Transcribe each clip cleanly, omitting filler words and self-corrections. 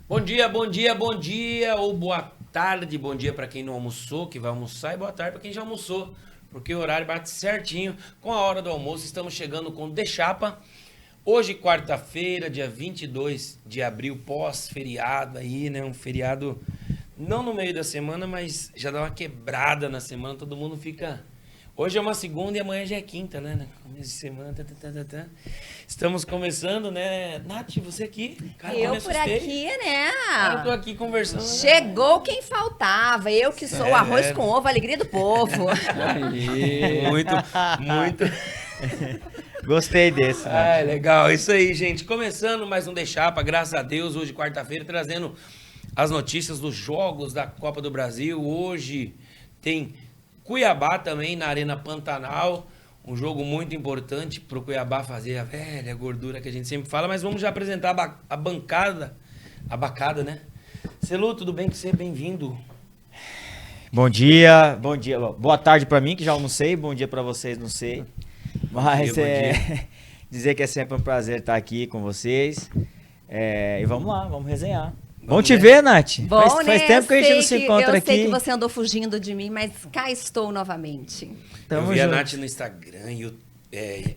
Bom dia, bom dia, bom dia, ou boa tarde, bom dia para quem não almoçou, que vai almoçar, e boa tarde para quem já almoçou, porque o horário bate certinho com a hora do almoço. Estamos chegando com De Chapa. Hoje, quarta-feira, dia 22 de abril, pós-feriado aí, né? Um feriado não no meio da semana, mas já dá uma quebrada na semana, todo mundo fica... Hoje é uma segunda e amanhã já é quinta, né? Começo de semana, Estamos começando, né? Nath, você aqui? Cara, eu por aqui, né? Eu tô aqui conversando. Chegou quem faltava. Eu que sou o arroz com ovo, a alegria do povo. Aí. Muito. Gostei desse. Ah, legal. Isso aí, gente. Começando mais um De Chapa, graças a Deus, hoje quarta-feira, trazendo as notícias dos jogos da Copa do Brasil. Hoje tem Cuiabá também na Arena Pantanal. Um jogo muito importante para o Cuiabá fazer a velha gordura que a gente sempre fala. Mas vamos já apresentar a bancada. A bacada, né? Celu, tudo bem com você? Bem-vindo. Bom dia. Boa tarde pra mim, que já almocei. Bom dia pra vocês, não sei. Mas bom dia. Dizer que é sempre um prazer estar aqui com vocês. E vamos lá, vamos resenhar. Bom te ver, Nath. Bom, faz tempo que a gente não se encontra aqui. Eu sei que você andou fugindo de mim, mas cá estou novamente. Eu vi a Nath no Instagram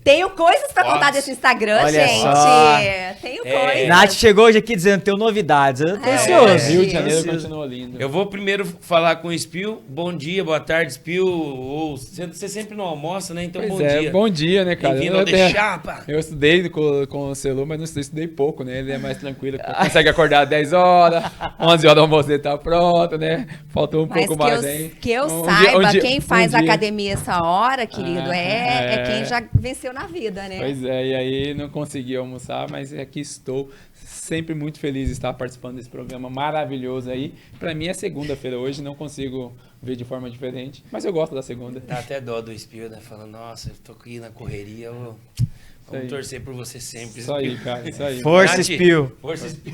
Tenho coisas pra contar desse Instagram, olha gente. Só. Tenho coisas. Nath chegou hoje aqui dizendo que tem novidades. Eu tô ansioso. Rio de Janeiro continua lindo. Eu vou primeiro falar com o Spil. Bom dia, boa tarde, Spil. Você sempre não almoça, né? Então, Pois bom dia. Bom dia, né, cara? Bem-vindo ao De Chapa. Eu estudei com o Celu, mas não estudei pouco, né? Ele é mais tranquilo. Consegue acordar às 10 horas, 11 horas do almoço ele tá pronto, né? Faltou um pouco mais, hein? Que eu saiba, quem faz academia essa hora, querido, é quem já venceu na vida, né? Pois é, e aí não consegui almoçar, mas aqui estou sempre muito feliz de estar participando desse programa maravilhoso aí. Pra mim é segunda-feira hoje, não consigo ver de forma diferente, mas eu gosto da segunda. Dá até dó do Spil, né? Falando, nossa, eu tô aqui na correria, vamos torcer por você sempre. Isso aí, cara, isso aí. Força, Spil. Força, Spil.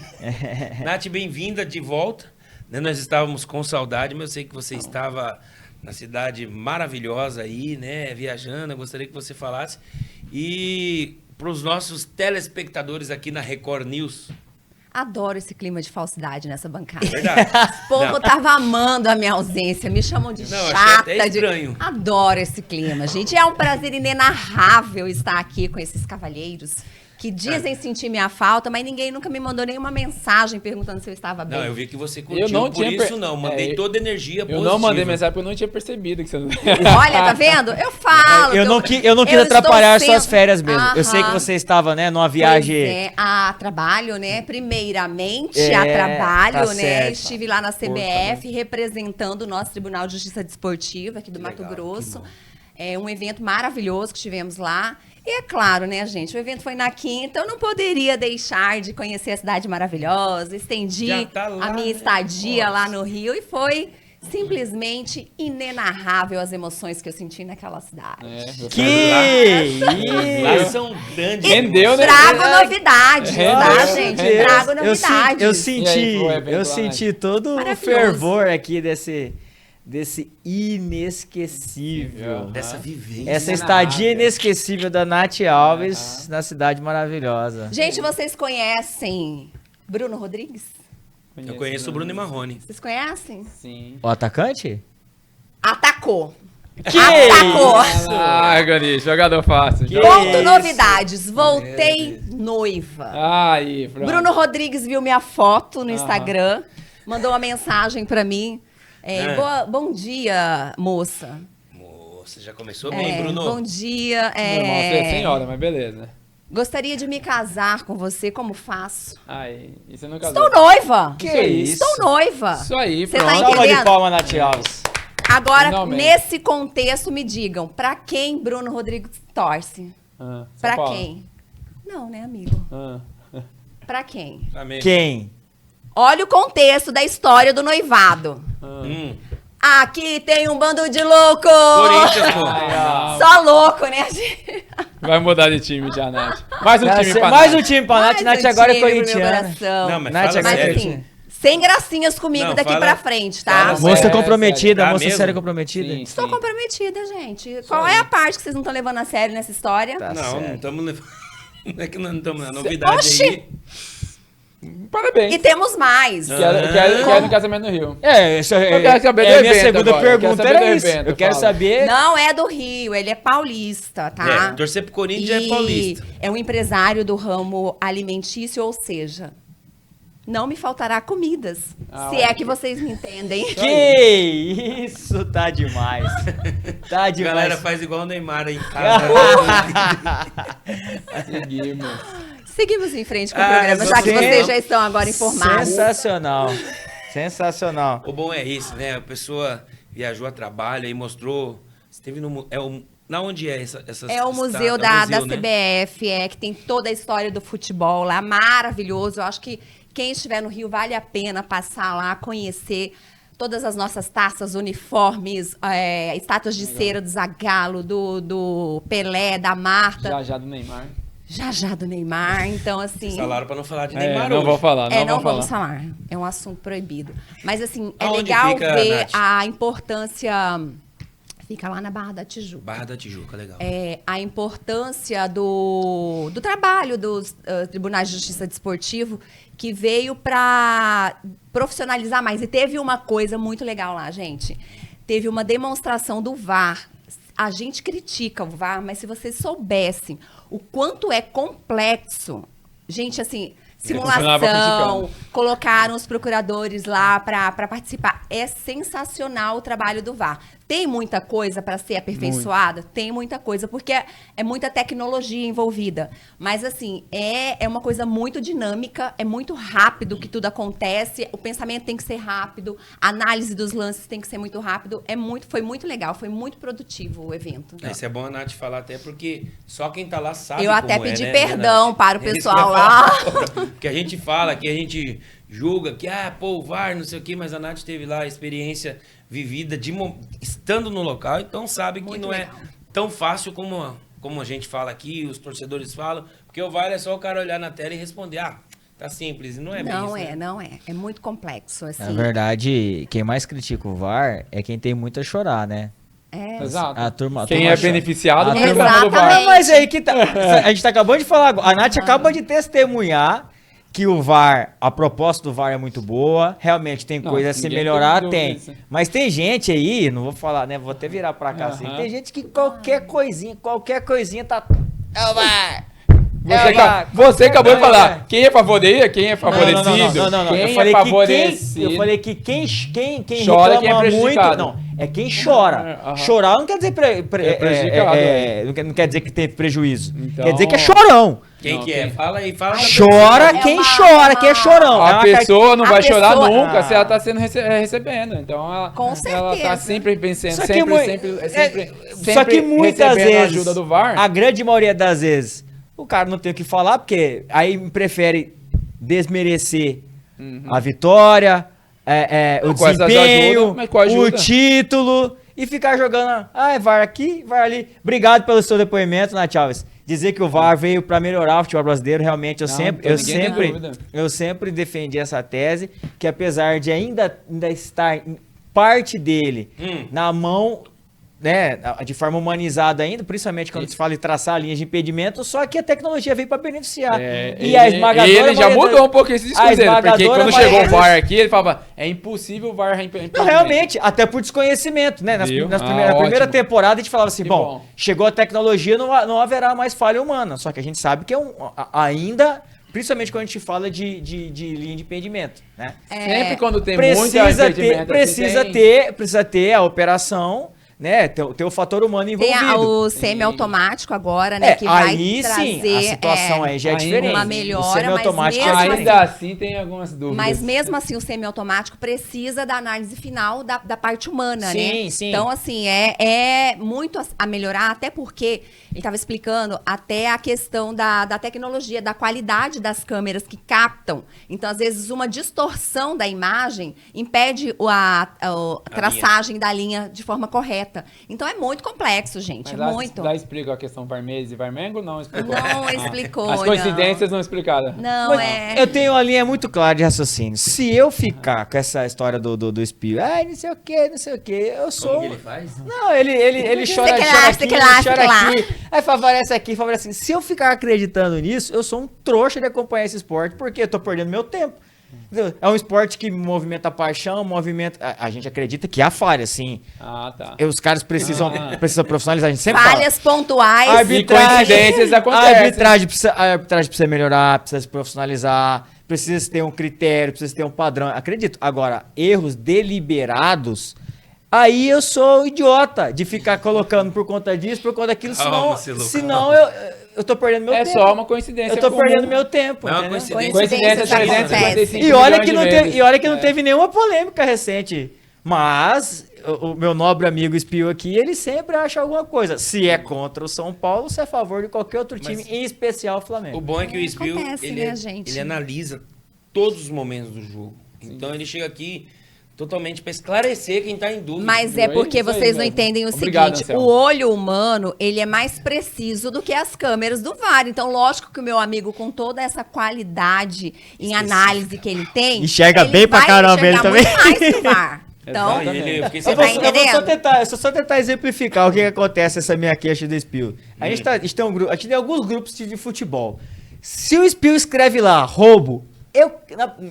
Nath, bem-vinda de volta. Né? Nós estávamos com saudade, mas eu sei que você estava na cidade maravilhosa aí, né? Viajando, eu gostaria que você falasse. E para os nossos telespectadores aqui na Record News. Adoro esse clima de falsidade nessa bancada. Verdade. O povo tava amando a minha ausência, me chamam de Não, chata. achei até estranho. Adoro esse clima, gente. É um prazer inenarrável estar aqui com esses cavalheiros que dizem sentir minha falta, mas ninguém nunca me mandou nenhuma mensagem perguntando se eu estava bem. Não, eu vi que você curtiu, por isso não. Mandei toda a energia positiva. Eu não mandei mensagem porque eu não tinha percebido que você não... Olha, tá vendo? Eu falo. Eu não quis atrapalhar suas férias mesmo. Eu sei que você estava, né, numa viagem... A trabalho, né? Primeiramente, a trabalho, tá né? certo. Estive lá na CBF representando o nosso Tribunal de Justiça Desportiva aqui do Mato Grosso. É um evento maravilhoso que tivemos lá. E é claro, né, gente, o evento foi na quinta, eu não poderia deixar de conhecer a cidade maravilhosa, estendi a minha estadia lá no Rio e foi simplesmente inenarrável as emoções que eu senti naquela cidade. Lá são grandes. Rendeu, né? Trago novidades, tá, gente? Trago novidades. Eu senti todo o fervor aqui desse inesquecível. Dessa vivência. Essa estadia inesquecível da Nath Alves na cidade maravilhosa. Gente, vocês conhecem Bruno Rodrigues? Eu conheço o Bruno e Marrone. Vocês conhecem? Sim. O atacante? Atacou. Que Atacou. Ah, Gani, jogador fácil. Conto novidades. Voltei noiva. Aí, pronto. Bruno Rodrigues viu minha foto no Instagram, mandou uma mensagem pra mim. Bom dia, moça. Moça, já começou bem, Bruno. Bom dia. Normal, você é senhora, mas beleza. Gostaria de me casar com você, como faço? Aí, e você não casou? Estou noiva. Que isso? Estou noiva. Isso aí, Você pronto. tá Salva de entendendo? palma, Nath Alves. Agora, Finalmente. nesse contexto, me digam, pra quem Bruno Rodrigues torce? São Pra Paulo. quem? Não, né, amigo? Ah. Pra quem? Amém. Quem? Olha o contexto da história do noivado. Aqui tem um bando de louco! Corinthians, pô. Só louco, né? Vai mudar de time já, Nath. Mais um time pra Mais Nath. um time pra Nath. Nath um agora é time pro meu corintiana. coração. Não, mas Nath fala agora Mas é sério. assim, sem gracinhas comigo Não, daqui fala- pra frente, tá? fala Moça sério, comprometida, sério. moça Tá séria mesmo? comprometida. Sim. Estou comprometida, gente. Qual é a parte que vocês não estão levando a sério nessa história? Tá Não, certo. não estamos levando. Não é que nós não estamos na novidade Oxi! aí. Parabéns. E temos mais. Quero no casamento no Rio. Isso Eu quero saber do é a minha evento segunda agora, eu quero pergunta saber era do isso. evento, Eu quero fala. saber... Não é do Rio, ele é paulista, tá? Torcer pro Corinthians é paulista. É um empresário do ramo alimentício, ou seja, não me faltará comidas. Ah, se olha é que vocês me entendem. Que isso, tá demais. Tá A demais. galera faz igual o Neymar aí em casa. Seguimos. Seguimos em frente com o programa, já que sim. vocês já estão agora informados. Sensacional. Sensacional. O bom é isso, né? A pessoa viajou a trabalho e mostrou. Esteve no. Na onde é essa É o museu é o da museu, né? CBF, que tem toda a história do futebol lá, maravilhoso. Eu acho que quem estiver no Rio vale a pena passar lá, conhecer todas as nossas taças, uniformes, estátuas de cera do Zagallo, do Pelé, da Marta. Já do Neymar. Já do Neymar, então assim... Falaram pra não falar de Neymar não hoje. vou falar, não vou vamos falar. É um assunto proibido. Mas assim, é Aonde legal fica, ver Nath? a importância... Fica lá na Barra da Tijuca. Barra da Tijuca, legal. A importância do trabalho dos tribunais de justiça desportivo, que veio para profissionalizar mais. E teve uma coisa muito legal lá, gente. Teve uma demonstração do VAR. A gente critica o VAR, mas se vocês soubessem o quanto é complexo, gente, assim, simulação, colocaram os procuradores lá para participar. É sensacional o trabalho do VAR. Tem muita coisa para ser aperfeiçoada? Tem muita coisa, porque é muita tecnologia envolvida. Mas, assim, é uma coisa muito dinâmica, é muito rápido que tudo acontece, o pensamento tem que ser rápido, a análise dos lances tem que ser muito rápido. Foi muito legal, foi muito produtivo o evento. Isso é bom a Nath falar até porque só quem tá lá sabe Eu como até é, pedi né, perdão Nath? para o É isso pessoal que eu ia lá. falar. Porque a gente fala, que a gente julga, que o VAR, não sei o quê, mas a Nath teve lá a experiência vivida estando no local, então sabe que Muito não legal. é tão fácil como a gente fala aqui, os torcedores falam, porque o VAR é só o cara olhar na tela e responder, tá simples, e não é bem isso, né? Não é. É muito complexo, assim. Na verdade, quem mais critica o VAR é quem tem muito a chorar, né? Exato. A turma Quem é beneficiado não turma- reclama do VAR. Exatamente. Mas aí que tá. A gente tá acabando de falar agora. A Nath acaba de testemunhar que o VAR, a proposta do VAR é muito boa. Realmente tem Não, coisa a se ninguém melhorar, tem tem. dúvida disso. Mas tem gente aí, não vou falar, né? Vou até virar pra cá assim. Tem gente que qualquer coisinha tá. É o VAR! Você acabou de Não, falar. Quem é favorecido? Quem é favorecido? Não. Quem Eu falei é que favorecido? eu falei que quem Chora, quem é reclama muito, prejudicado. não, é quem chora. Aham. Chorar não quer dizer prejudicado, não quer dizer que tem prejuízo. Então- Quer dizer que é chorão. Quem Não, que é? quem- Fala aí, fala da Chora É quem uma- chora, quem é chorão. É A uma pessoa não a vai chorar pessoa- nunca Ah. se ela tá sendo recebendo. Então ela, Com ela tá certeza. sempre pensando, Só que sempre só que muitas recebendo a vezes, ajuda do VAR. a grande maioria das vezes, o cara não tem o que falar, porque aí prefere desmerecer a vitória, o Com essas desempenho, ajudas, mas com a ajuda? o título, e ficar jogando, VAR aqui, VAR ali. Obrigado pelo seu depoimento, Nath Alves. Dizer que o VAR veio para melhorar o futebol brasileiro, realmente, Ninguém tem dúvida. eu sempre defendi essa tese, que apesar de ainda estar em parte dele na mão, né, de forma humanizada ainda, principalmente quando se fala em traçar linhas de impedimento, só que a tecnologia veio para beneficiar. A esmagadora ele já maioria mudou um pouco esse discurso dele, porque esmagadora quando chegou o maioria- VAR aqui, ele falava, é impossível o VAR Não, realmente, até por desconhecimento, né? Viu? Na Ah, primeira ótimo. temporada a gente falava assim, Que bom, bom. chegou a tecnologia, não haverá mais falha humana. Só que a gente sabe que ainda, principalmente quando a gente fala de linha de impedimento, né? Sempre quando tem Precisa muita ter, precisa ter a operação, né? Ter o fator humano Tem envolvido. o semiautomático agora, né? Que vai aí sim, trazer a situação aí já é ainda diferente. uma O melhora, semiautomático mas é mesmo diferente. Ainda assim tem algumas dúvidas. Mas mesmo assim, o semiautomático precisa da análise final da parte humana, Sim, né? sim. Então, assim, é muito a melhorar, até porque ele estava explicando até a questão da tecnologia, da qualidade das câmeras que captam. Então, às vezes, uma distorção da imagem impede a traçagem da linha de forma correta. Então, é muito complexo, gente. Mas é muito. lá explicou a questão Varmez e Varmengo? Não explicou. Não explicou, As não. coincidências não explicaram. Não, Mas eu tenho uma linha muito clara de raciocínio. Se eu ficar com essa história do espírito, não sei o que, eu sou... Como que ele faz? Não, ele chora, que lá, chora sei aqui, que lá, chora sei que lá. aqui, aí favorece aqui, favorece assim. Se eu ficar acreditando nisso, eu sou um trouxa de acompanhar esse esporte, porque eu tô perdendo meu tempo. É um esporte que movimenta a paixão, a gente acredita que há falha, sim. Ah, tá. Os caras precisam profissionalizar, a gente sempre fala. Falhas pontuais. E coincidências acontecem. A arbitragem precisa melhorar, precisa se profissionalizar, precisa ter um critério, precisa ter um padrão. Acredito. Agora, erros deliberados, aí eu sou idiota de ficar colocando por conta disso, por conta daquilo, senão eu tô perdendo meu tempo. É só uma coincidência. Eu tô comum. perdendo meu tempo, É uma entendeu? coincidência. Coincidência 355 E olha milhões que não teve nenhuma polêmica recente. Mas o meu nobre amigo Espio aqui, ele sempre acha alguma coisa. Se é contra o São Paulo, se é a favor de qualquer outro time, em especial o Flamengo. O bom é que o Spiel, Acontece, né, gente? ele analisa todos os momentos do jogo. Então ele chega aqui totalmente para esclarecer quem tá em dúvida. Mas é porque Isso aí vocês não mesmo. entendem o Obrigado, seguinte, Anselmo. o olho humano, ele é mais preciso do que as câmeras do VAR. Então, lógico que o meu amigo, com toda essa qualidade em análise que ele tem... Enxerga ele bem pra vai caramba enxergar ele também. muito mais que o VAR. Então, Ele, eu fiquei Você Eu sabendo. vou, tá entendendo? só tentar exemplificar o que acontece essa minha queixa do Spiel. A gente tem a gente tem alguns grupos de futebol. Se o Spiel escreve lá, roubo,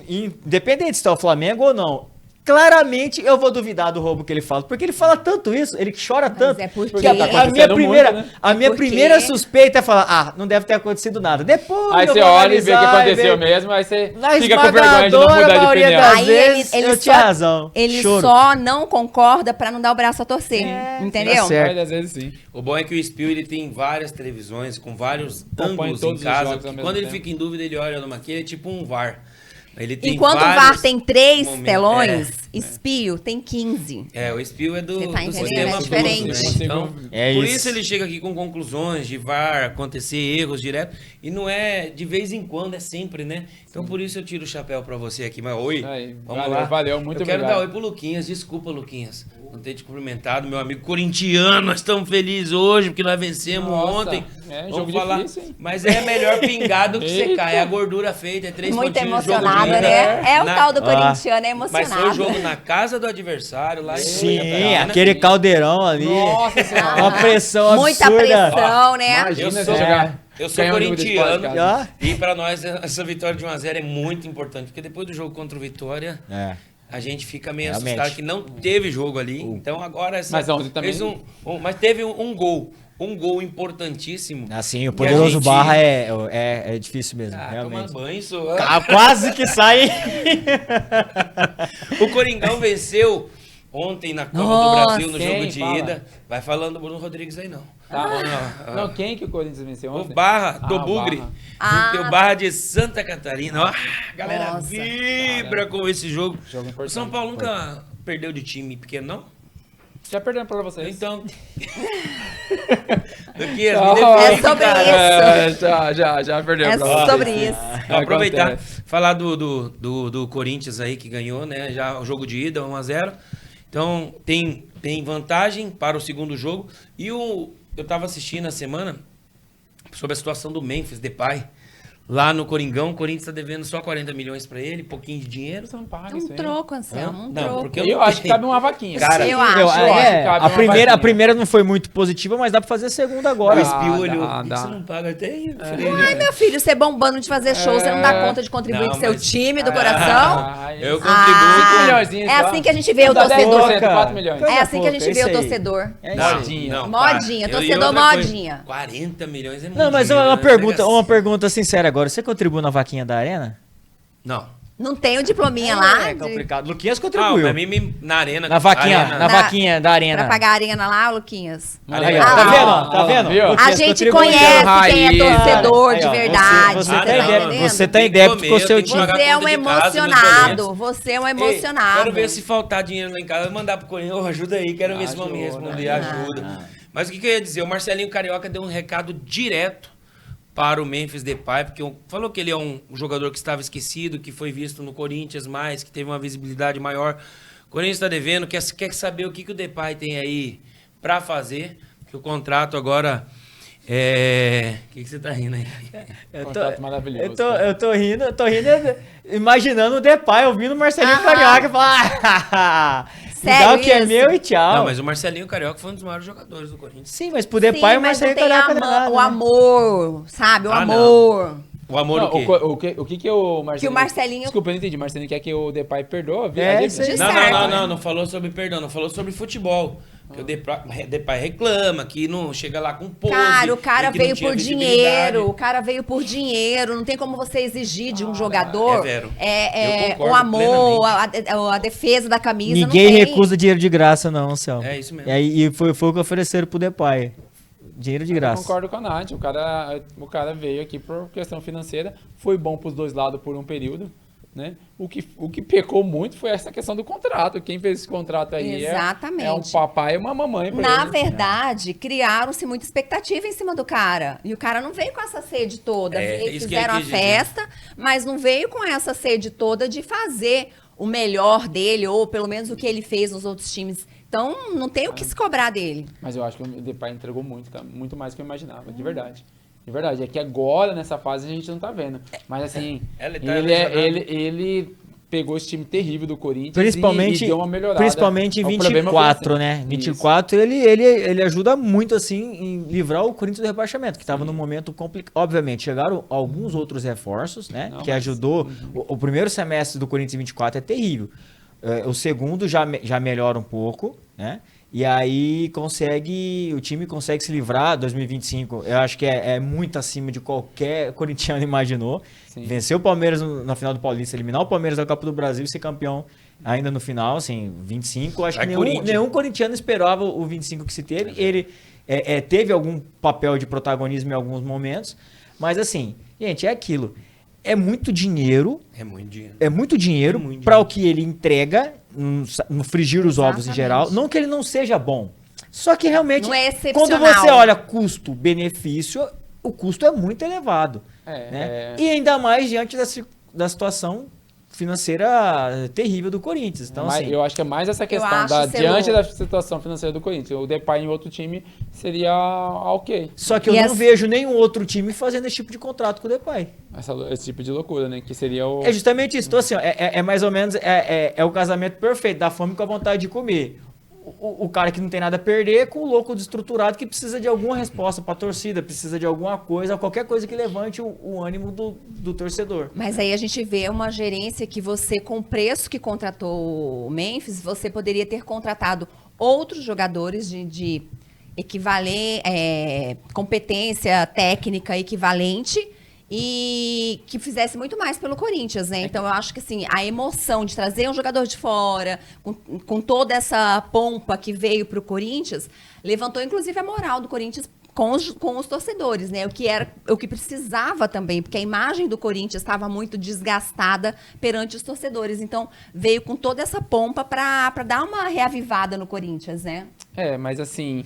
independente se é o Flamengo ou não, claramente eu vou duvidar do roubo que ele fala. Porque ele fala tanto isso, ele chora tanto. é porque- que a Tá minha acontecendo primeira, muito, né? a minha Porque- primeira suspeita é falar, não deve ter acontecido nada. Depois Aí eu você vou olha e vê que analisar aconteceu ver. mesmo, aí você Na fica com vergonha de não esmagadora mudar de maioria opinião. das Aí vezes, eu tinha razão. Ele Choro. só não concorda pra não dar o braço a torcer, entendeu? tá certo. Mas às vezes sim. O bom é que o Spiel ele tem várias televisões com vários Acompanha ângulos todos em os casa. jogos ao Que mesmo quando ele tempo. fica em dúvida, ele olha numa aqui, é tipo um VAR. Ele tem Enquanto o vários VAR tem 3 momentos. telões, Espio tem 15. O Spiel é do Você tá entendendo? sistema É diferente. Plus, né? Consigo- Então, É por isso. isso ele chega aqui com conclusões de VAR, acontecer erros direto. E não é de vez em quando, é sempre, né? Então por isso eu tiro o chapéu pra você aqui. Mas oi, Aí, vamos valeu, lá. valeu, muito Eu quero obrigado. dar oi pro Luquinhas. Desculpa, Luquinhas. Não ter te cumprimentado, meu amigo corintiano. Nós estamos felizes hoje porque nós vencemos Nossa, ontem. é, Vamos jogo falar. difícil, hein? Mas é melhor pingar do que Eita. secar. É a gordura feita, é 3 Muito pontinhos, jogo de emocionado, ida. né? É o Na- tal do Ah. corintiano, é Mas emocionado. foi o jogo na casa do adversário, lá em Sim, Goiânia. aquele caldeirão ali. Nossa senhora. Uma pressão Muita absurda. pressão, né? Imagina Eu você sou- jogar. Eu sou ganhar um jogo desse fora de corintiano casa. Ah. e pra nós essa vitória de 1-0 é muito importante, porque depois do jogo contra o Vitória, É. a gente fica meio Realmente. assustado que não teve jogo ali. Então agora essa Mas ontem também- fez mas teve um gol, importantíssimo. Assim, o E a poderoso gente- Barra é difícil mesmo, Ah, realmente. toma banho, isso. Quase que sai. O Coringão venceu ontem na Copa do Nossa, Brasil no quem? jogo de Fala. ida. Vai falando do Bruno Rodrigues aí não. Tá. Não, quem que o Corinthians venceu O ontem? Barra do Ah, o Bugre. Barra. Ah. Tem o Barra de Santa Catarina. Ó, a galera Nossa. vibra com esse jogo. Jogo importante. O São Paulo nunca perdeu de time pequeno, não? Já perdemos pra vocês. Então. Luquinhas, Oh, me defende, É sobre cara. isso. Já perdeu É pra vocês. sobre isso. Vou aproveitar, Acontece. falar do Corinthians aí que ganhou, né? Já o jogo de ida, 1-0. Então, tem vantagem para o segundo jogo. E eu tava assistindo a semana sobre a situação do Memphis Depay. Lá no Coringão, o Corinthians tá devendo só 40 milhões para ele, pouquinho de dinheiro. Você não paga É isso um aí. troco, Anselmo, um Não, troco. porque Eu acho que cabe uma vaquinha. Cara, Eu acho. Eu- acho que cabe a uma primeira vaquinha. não foi muito positiva, mas dá pra fazer a segunda agora. O Espiolho, dá, por que dá. você não paga até aí? Ai, meu filho, você bombando de fazer show, você não dá conta de contribuir Não, com seu mas- time do coração? Eu Ah, contribuo. milhõezinhos, é tá? assim que a gente vê o Dá 10%, torcedor. 4 milhões. É assim que a gente pouco, vê o é isso aí. torcedor. É isso aí. Modinha. Modinha, para. torcedor outra coisa, modinha. 40 milhões é muito Não, mas dinheiro, uma né? pergunta, Pega uma assim. pergunta sincera agora. Você contribuiu na vaquinha da Arena? Não. Não tem o diplominha lá É de- complicado. Luquinhas Ah, contribuiu. pra mim, na arena. Na vaquinha, arena- na vaquinha da Arena. pra pagar a arena lá, Luquinhas? Aí, ó, Ah, tá lá, vendo? ó, Tá vendo? viu? Luquinhas A gente contribuiu. conhece quem é Raiz. torcedor Aí, de ó, verdade. Você tá tem ideia, entendendo? você tem Tem ideia que porque o comer, seu tem que time. pagar Você é conta um de casa nos emocionado. boletos. Você é um Ei, emocionado. quero ver se faltar dinheiro lá em casa, eu vou mandar pro Corinthians. Ô, ajuda aí, quero ver se vão me Ajuda. responder. Ajuda. Mas o que eu ia dizer? O Marcelinho Carioca deu um recado direto para o Memphis Depay, porque falou que ele é um jogador que estava esquecido, que foi visto no Corinthians mais, que teve uma visibilidade maior. O Corinthians está devendo, quer saber o que o Depay tem aí para fazer, que o contrato agora é... O que você tá rindo aí? Contrato maravilhoso. Eu tô rindo, imaginando o Depay ouvindo o Marcelinho Carioca e falar, me dá o que é isso? meu e tchau. Não, mas o Marcelinho Carioca foi um dos maiores jogadores do Corinthians. Sim, mas pro Depay Sim, o mas não Marcelinho tem Carioca não é nada, o né? amor, sabe? O Ah, não. amor. O amor Não, o quê? o que o Marcelinho... Que o Marcelinho- Desculpa, eu não entendi. Marcelinho quer que o Depay perdoa? Isso aí. De Não, certo. não falou sobre perdão, não falou sobre futebol. Que o Depay reclama, que não chega lá com pose. Cara, o cara e que não veio tinha por visibilidade. dinheiro. O cara veio por dinheiro. Não tem como você exigir de um jogador Vero. Eu o concordo amor, a defesa da camisa. Ninguém não tem. recusa dinheiro de graça, não, Anselmo. É isso mesmo. E foi o que ofereceram pro Depay. Dinheiro de Eu graça. concordo com a Nath. O cara veio aqui por questão financeira. Foi bom pros dois lados por um período. Né? O que pecou muito foi essa questão do contrato. Quem fez esse contrato aí Exatamente. é um papai e uma mamãe pra Na ele. verdade, criaram-se muita expectativa em cima do cara. E o cara não veio com essa sede toda. Eles isso que ele fizeram a quis dizer. festa, mas não veio com essa sede toda de fazer o melhor dele, ou pelo menos o que ele fez nos outros times. Então, não tem o que se cobrar dele. Mas eu acho que o Depay entregou muito, tá? Muito mais do que eu imaginava, de verdade. De verdade. É que agora, nessa fase, a gente não tá vendo. Mas assim, Ele tá ele pegou esse time terrível do Corinthians Principalmente, e deu uma melhorada. principalmente em O problema foi 24, assim. né? Isso. 24 ele ajuda muito, assim, em livrar o Corinthians do rebaixamento, que estava num momento complicado. Obviamente, chegaram alguns outros reforços, né? Não, que mas- ajudou. O primeiro semestre do Corinthians em 24 é terrível. O segundo já melhora um pouco, né? E aí o time consegue se livrar. 2025, eu acho que é muito acima de qualquer corintiano imaginou. Sim. Vencer o Palmeiras na final do Paulista, eliminar o Palmeiras da Copa do Brasil e ser campeão ainda no final, assim, 25. Acho que nenhum corintiano esperava o 25 que se teve. Ele teve algum papel de protagonismo em alguns momentos, mas assim, gente, é aquilo. É muito dinheiro. É muito dinheiro. É muito dinheiro para o que ele entrega, no frigir os ovos em Exatamente. geral. Não que ele não seja bom. Só que realmente, Não é quando excepcional. você olha custo-benefício, o custo é muito elevado. Né? E ainda mais diante da situação financeira terrível do Corinthians. Então, assim, eu acho que é mais essa questão acho diante ser da situação financeira do Corinthians. O Depay em outro time seria ok. só que eu não vejo nenhum outro time fazendo esse tipo de contrato com o Depay. Esse tipo de loucura, né? Que seria o... É justamente isso. Então, assim, ó, é mais ou menos o casamento perfeito da fome com a vontade de comer. O cara que não tem nada a perder com o louco desestruturado que precisa de alguma resposta para a torcida, precisa de alguma coisa, qualquer coisa que levante o ânimo do torcedor. Mas aí a gente vê uma gerência que você, com o preço que contratou o Memphis, você poderia ter contratado outros jogadores de competência técnica equivalente e que fizesse muito mais pelo Corinthians, né? Então eu acho que assim, a emoção de trazer um jogador de fora, com toda essa pompa que veio para o Corinthians, levantou inclusive a moral do Corinthians com os torcedores, né? O que precisava também, porque a imagem do Corinthians estava muito desgastada perante os torcedores. Então, veio com toda essa pompa para dar uma reavivada no Corinthians, né? Mas assim,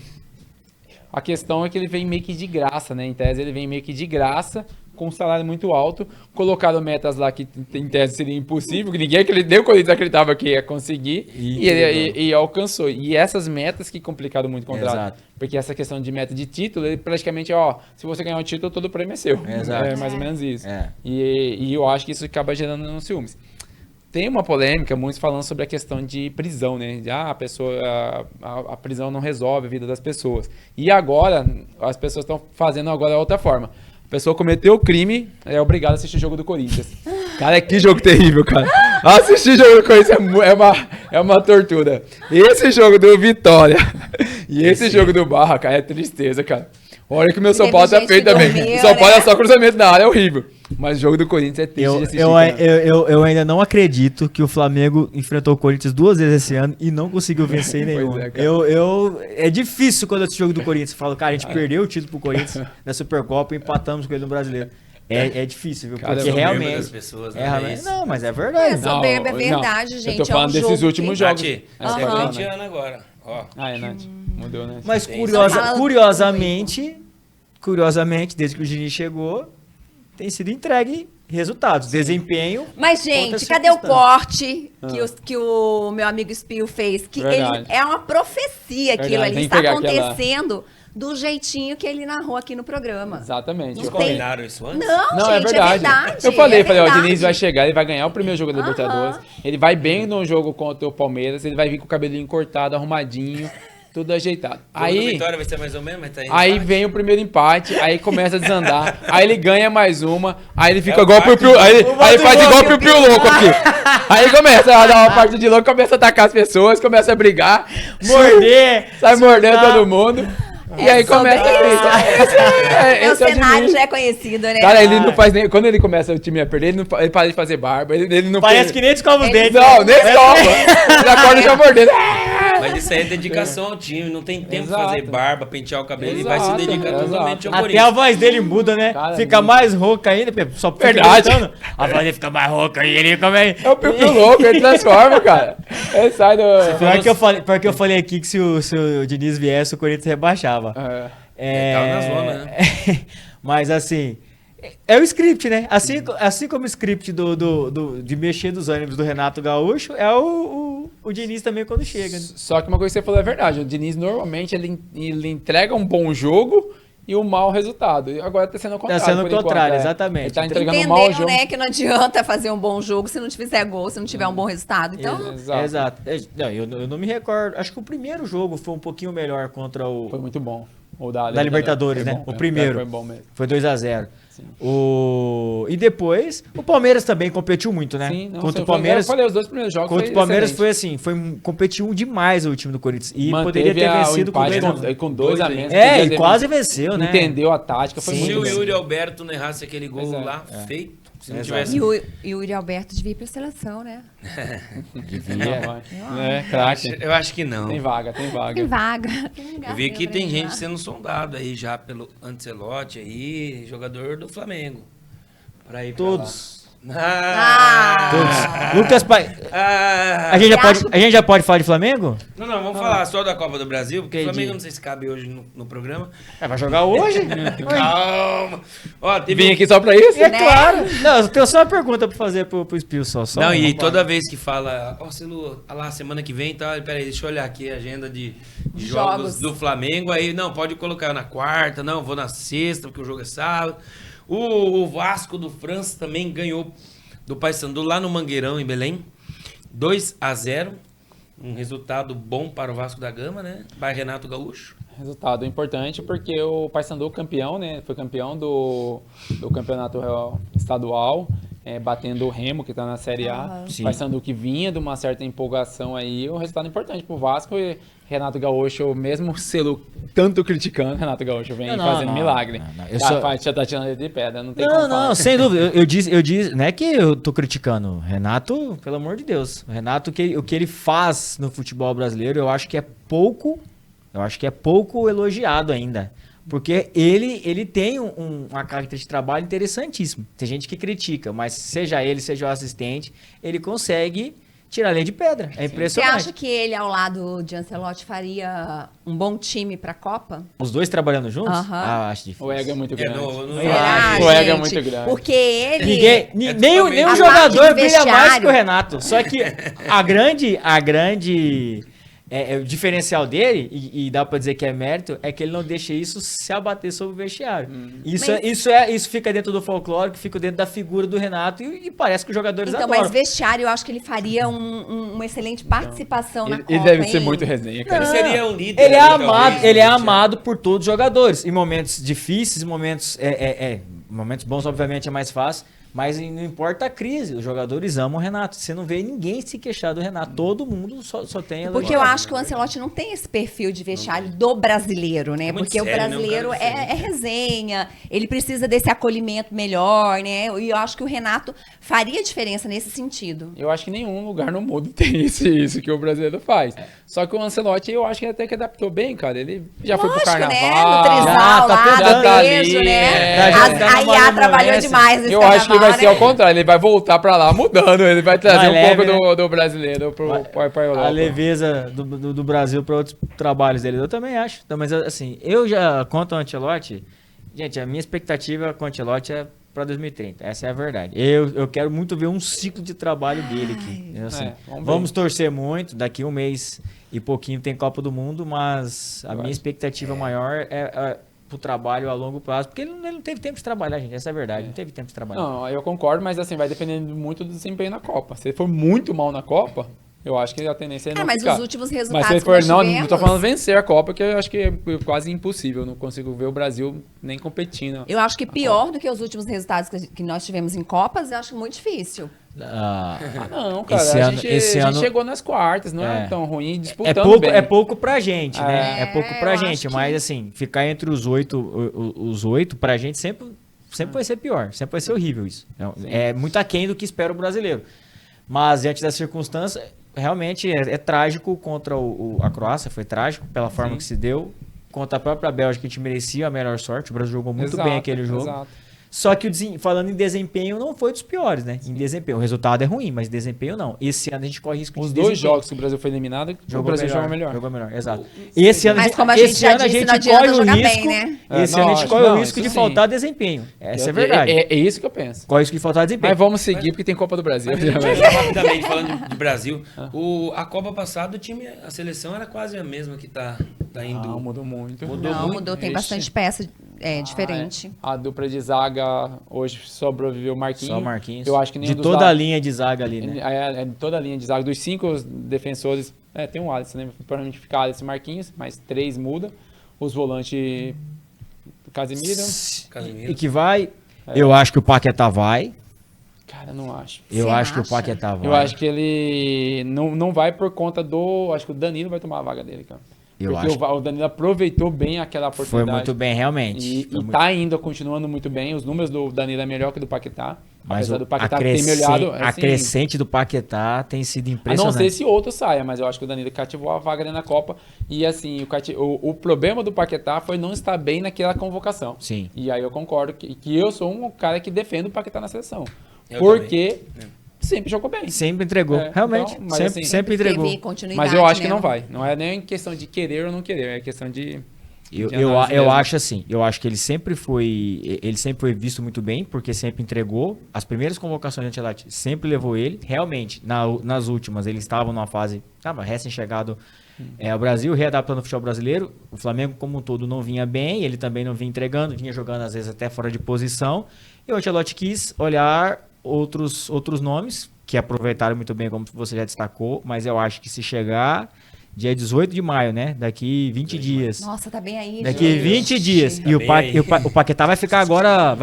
a questão é que ele vem meio que de graça, né? Em tese, ele vem meio que de graça, com um salário muito alto, colocaram metas lá que em tese seria impossível, que nem o Corinthians acreditava que ia conseguir, e ele alcançou. E essas metas que complicaram muito o contrato. Exato. Porque essa questão de meta de título, ele praticamente, se você ganhar um título, todo o prêmio é seu. Exato. É mais ou menos isso. É. E eu acho que isso acaba gerando uns ciúmes. Tem uma polêmica, muitos falando sobre a questão de prisão, né? A prisão não resolve a vida das pessoas. E agora, as pessoas estão fazendo agora outra forma. A pessoa cometeu o crime, é obrigada a assistir o jogo do Corinthians. Cara, que jogo terrível, cara. Assistir o jogo do Corinthians é uma tortura. Esse jogo do Vitória e esse jogo do Barra, cara, é tristeza, cara. Olha que o meu São Paulo tá feio também. São Paulo é só cruzamento na área, é horrível. Mas o jogo do Corinthians é triste de assistir. Eu ainda não acredito que o Flamengo enfrentou o Corinthians 2 vezes esse ano e não conseguiu vencer nenhum. É difícil quando eu assisto o jogo do Corinthians. Eu falo, cara, a gente perdeu o título pro Corinthians na Supercopa e empatamos com ele no Brasileiro. É difícil, viu? Cara, porque é realmente. Das pessoas, né? Realmente não, mas é verdade. Soberba é verdade, gente. Eu tô falando é um desses jogo últimos jogos. Nath, Essa você é é a corintiana agora. Ó. Nath. Mudou, né? Mas Tem. curiosamente, desde que o Gini chegou, tem sido entregue resultados, desempenho. Mas, gente, cadê o corte que o meu amigo Espio fez? Que é uma profecia aquilo ali. Está acontecendo do jeitinho que ele narrou aqui no programa. Exatamente. Vocês combinaram isso antes? Não, gente, é verdade. Eu falei, o Diniz vai chegar, ele vai ganhar o primeiro jogo da Libertadores, ele vai bem no jogo contra o Palmeiras, ele vai vir com o cabelinho cortado, arrumadinho, Tudo ajeitado. Jogo do Aí, Vitória vai ser mais ou menos, mas tá indo aí empate. vem o primeiro empate, aí começa a desandar, aí ele ganha mais uma, aí ele fica É o igual o Piu parte Piu, aí ele faz igual o Piu Piu Piu louco aqui. Aí começa a dar uma parte de louco, começa a atacar as pessoas, começa a brigar, Morder! sai mordendo surtar. todo mundo. E aí sobre começa a isso. O esse é o cenário Diniz. já é conhecido, né? Cara, ele não faz nem. Quando ele começa o time a perder, ele para de fazer barba. Ele não Parece que nem descova os dentes. Não, nem escova. Ele acorda já mordendo. Mas isso aí é dedicação ao time, não tem tempo de Exato. fazer barba, pentear o cabelo, ele vai se Exato, dedicar exato. totalmente ao Até a Corinthians. voz dele muda, né? Cara, fica muito. mais rouca ainda, Pepe. Só fica Verdade. gritando. A voz dele fica mais rouca e ele fica mais... É o Piu Piu louco, ele transforma, cara. Ele sai do. Pior que eu falei aqui que se o Diniz viesse, o Corinthians rebaixava. Tava na zona, né? Mas assim, é o script, né? Assim como o script de mexer dos ânimos do Renato Gaúcho, é o Diniz também quando chega, né? Só que uma coisa que você falou é verdade. O Diniz normalmente ele entrega um bom jogo e um mau resultado. E agora tá sendo o contrário. sendo o por enquanto, contrário, é. exatamente. Ele tá entregando um mau Entendeu, jogo. né, que não adianta fazer um bom jogo se não fizer gol, se não tiver um bom resultado. Então, Exato. Eu não me recordo. Acho que o primeiro jogo foi um pouquinho melhor contra o... Foi muito bom. O Da Libertadores, foi né? bom, O primeiro. Foi bom mesmo. Foi 2-0. Sim. E depois, o Palmeiras também competiu muito, né? Sim, não, Contra o foi- Palmeiras, Eu falei, os dois primeiros jogos contra o foi Palmeiras excelente. foi assim, competiu demais o time do Corinthians. E Manteve poderia ter o vencido com empate 2-1. com dois a menos. É, Podia e ter quase venceu, né? Entendeu a tática, foi Sim, Se muito o bem. Yuri Alberto não errasse aquele gol Pois é. lá, feito. Se não Exato. tivesse. e o Yuri Alberto devia ir pra seleção, né? Não, vai. É, craque. Eu acho que não. Tem vaga, tem vaga. Tem vaga. Tem lugar Eu vi pra que ele tem lá. gente sendo sondado aí já pelo Ancelotti aí, jogador do Flamengo. Pra ir pra Todos. lá. Todos. Lucas Pai. Ah. A gente já pode falar de Flamengo? Não, vamos falar só da Copa do Brasil, porque o Entendi. Flamengo eu não sei se cabe hoje no programa. Vai jogar hoje? Calma. Ó, teve Vim aqui só pra isso? É claro. Não, eu tenho só uma pergunta pra fazer pro Spil só. Não, e uma. toda vez que fala, ó, Cilu, olha lá, semana que vem, tá? Peraí, deixa eu olhar aqui a agenda de jogos do Flamengo. Aí, não, pode colocar na quarta, não, vou na sexta, porque o jogo é sábado. O Vasco do França também ganhou do Paysandu lá no Mangueirão, em Belém. 2-0. Um resultado bom para o Vasco da Gama, né? By Renato Gaúcho. Resultado importante porque o Paysandu campeão, né? Foi campeão do campeonato estadual, batendo o Remo, que tá na Série A. Sim. O Paysandu que vinha de uma certa empolgação aí, um resultado importante pro Vasco e Renato Gaúcho, mesmo selo tanto criticando, Renato Gaúcho vem fazendo milagre. não. Já tá tirando ele de pedra, não tem Não, como não, falar. sem dúvida. Eu disse, não é que eu tô criticando. Renato, pelo amor de Deus. O Renato, o que ele faz no futebol brasileiro, eu acho que é pouco elogiado ainda. Porque ele tem uma característica de trabalho interessantíssima. Tem gente que critica, mas seja ele, seja o assistente, ele consegue tirar a lei de pedra. É Você impressionante. acha que ele, ao lado de Ancelotti, faria um bom time pra Copa? Os dois trabalhando juntos? Aham. Ah, acho difícil. O ego é muito grande. não Será, O ego é gente? muito grande. Porque ele... Nenhum A jogador parte de brilha mais vestiário. que o Renato. Só que a grande o diferencial dele, e dá pra dizer que é mérito, é que ele não deixa isso se abater sobre o vestiário. Isso fica dentro do folclore, que fica dentro da figura do Renato, e parece que os jogadores Então, adoram. mas vestiário, eu acho que ele faria uma excelente participação na Copa, Ele deve ser hein? muito resenha, cara. Ele seria um líder. Ele é ali, amado, talvez, ele é no amado por todos os jogadores. Em momentos difíceis, momentos bons, obviamente, é mais fácil. Mas não importa a crise, os jogadores amam o Renato. Você não vê ninguém se queixar do Renato. Todo mundo só tem... Porque eu acho que o Ancelotti não tem esse perfil de vestiário do brasileiro, né? É muito Porque sério, o né? Um brasileiro cara é resenha, ele precisa desse acolhimento melhor, né? E eu acho que o Renato faria diferença nesse sentido. Eu acho que nenhum lugar no mundo tem isso que o brasileiro faz. Só que o Ancelotti, eu acho que até que adaptou bem, cara. Ele já foi pro Lógico, né? carnaval. No trisal já tá lá, pegando, do já tá beijo, ali, né? é. Já A tá numa IA trabalhou amolência. demais nesse Eu acho que vai carnaval, ser né? ao contrário. Ele vai voltar pra lá mudando. Ele vai trazer Mais um leve, pouco né? do brasileiro pra Europa. A leveza do Brasil para outros trabalhos dele. Eu também acho. Então, mas assim, eu já conto o Ancelotti. Gente, a minha expectativa com o Ancelotti é para 2030. Essa é a verdade. Eu quero muito ver um ciclo de trabalho dele aqui. Assim, vamos ver. torcer muito. Daqui um mês e pouquinho tem Copa do Mundo, mas a minha expectativa maior é pro trabalho a longo prazo, porque ele não teve tempo de trabalhar, gente. Essa é a verdade. Não teve tempo de trabalhar. Não, eu concordo, mas assim, vai dependendo muito do desempenho na Copa. Se ele for muito mal na Copa, Eu acho que a tendência é não mas ficar. os últimos Mas resultados se que for, nós não tivemos... tô falando vencer a Copa, que eu acho que é quase impossível. Eu não consigo ver o Brasil nem competindo. Eu acho que pior do que os últimos resultados que nós tivemos em Copas, eu acho muito difícil. Não, cara, Esse a ano- gente, esse a gente ano- chegou nas quartas, não é, É. tão ruim, É disputando pouco, bem. é pouco pra gente, né? É pouco pra eu gente, acho mas que- assim, ficar entre os oito pra gente sempre vai ser pior, sempre vai ser horrível isso. É muito aquém do que espera o brasileiro. Mas diante das circunstâncias, realmente é trágico contra a Croácia, foi trágico pela forma Sim. que se deu. Contra a própria Bélgica, a gente merecia a melhor sorte, o Brasil jogou muito Exato, bem aquele jogo. exato. Só que falando em desempenho, não foi dos piores, né? Em desempenho. O resultado é ruim, mas desempenho não. Esse ano a gente corre risco Os de dois desempenho. jogos que o Brasil foi eliminado, o Brasil joga melhor. Jogou melhor, exato. Esse ano, Mas como a gente esse já ano disse, não adianta corre o jogar bem, risco. né? Esse Não, ano a gente acho- corre o não, risco isso de sim. faltar desempenho. Essa é verdade. É isso que eu penso. Corre o risco de faltar desempenho. Mas vamos seguir porque tem Copa do Brasil. Mas a gente vai falar rapidamente, falando de Brasil. A Copa passada, a seleção era quase a mesma que tá indo. Não, mudou muito. Não, mudou, tem Ixi. bastante peça diferente. A dupla de zaga hoje sobreviveu o Marquinhos. Só o Marquinhos. Eu acho que nenhum de dos toda a lados- linha de zaga ali, né? É toda a linha de zaga. Dos 5 defensores, tem um Alisson, né? Provavelmente fica Alisson e Marquinhos, mas 3 muda. Os volantes, Casemiro. Casemiro. E que vai... Eu acho que o Paquetá vai. Cara, não acho. Eu Você acho que o acha? Paquetá vai. Eu acho que ele não vai por conta do... Acho que o Danilo vai tomar a vaga dele, cara. Eu Porque acho o Danilo aproveitou bem aquela Foi oportunidade. muito bem, realmente. E Foi muito- tá indo, continuando muito bem. Os números do Danilo é melhor que do Paquetá. Mas Apesar do Paquetá ter melhorado. a assim, crescente do Paquetá tem sido a não impressionante. ser se outro saia, mas eu acho que o Danilo cativou a vaga ali na Copa. E assim, o problema do Paquetá foi não estar bem naquela convocação. Sim. E aí eu concordo que eu sou um cara que defendo o Paquetá na seleção. Eu Porque sempre jogou bem. Sempre entregou, É, realmente. então, mas sempre, assim- sempre entregou. Teve continuidade, Mas eu acho que né? não vai. Não é nem questão de querer ou não querer, é questão de... Eu análise mesmo. acho assim, eu acho que ele sempre foi visto muito bem, porque sempre entregou. As primeiras convocações de Ancelotti sempre levou ele. Realmente, nas últimas, eles estavam numa fase, recém-chegado ao Brasil, readaptando o futebol brasileiro. O Flamengo, como um todo, não vinha bem, ele também não vinha entregando, vinha jogando às vezes até fora de posição. E o Ancelotti quis olhar outros nomes, que aproveitaram muito bem, como você já destacou, mas eu acho que se chegar... Dia 18 de maio, né? Daqui 20 dias. Nossa, tá bem aí, Daqui gente. 20 dias. Tá E bem aí. o Paquetá vai ficar agora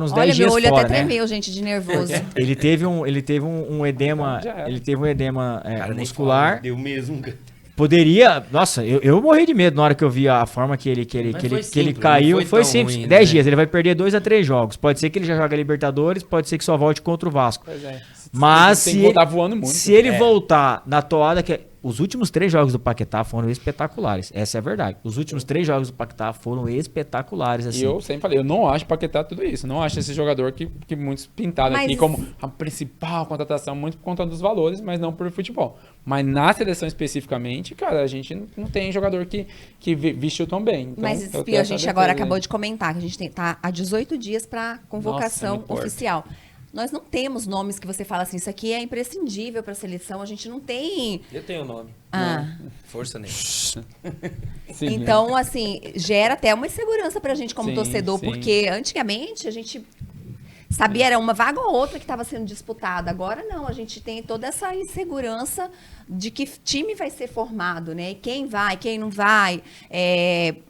uns 10 Olha, dias meu olho fora, até né? tremeu, gente, de nervoso. Ele teve um edema, Já era. ele teve um edema Cara, nem muscular. fala, deu mesmo, cara. Poderia, nossa, eu morri de medo na hora que eu vi a forma que ele Mas foi simples, ele caiu. não foi Foi tão simples, ruim, 10 né? dias, ele vai perder 2 a 3 jogos. Pode ser que ele já jogue a Libertadores, pode ser que só volte contra o Vasco. Pois é. Mas tem se que voltar voando muito. se ele voltar na toada que os últimos 3 jogos do Paquetá foram espetaculares. Essa é a verdade. Os últimos 3 jogos do Paquetá foram espetaculares, assim. E eu sempre falei, eu não acho Paquetá tudo isso. Não acho esse jogador que muitos pintaram Mas- aqui como a principal contratação, muito por conta dos valores, mas não por futebol. Mas na seleção especificamente, cara, a gente não tem jogador que vestiu tão bem. Então, Mas, eu Espio, tenho a essa gente defesa agora aí. acabou de comentar que a gente tá há 18 dias para convocação muito forte. oficial. Nós não temos nomes que você fala assim, isso aqui é imprescindível para a seleção, a gente não tem. Eu tenho o nome. Ah. Força nele. Sim, Então, assim, gera até uma insegurança pra gente como Sim, torcedor, sim. porque antigamente a gente sabia, era uma vaga ou outra que estava sendo disputada. Agora não, a gente tem toda essa insegurança de que time vai ser formado, né? E quem vai, quem não vai,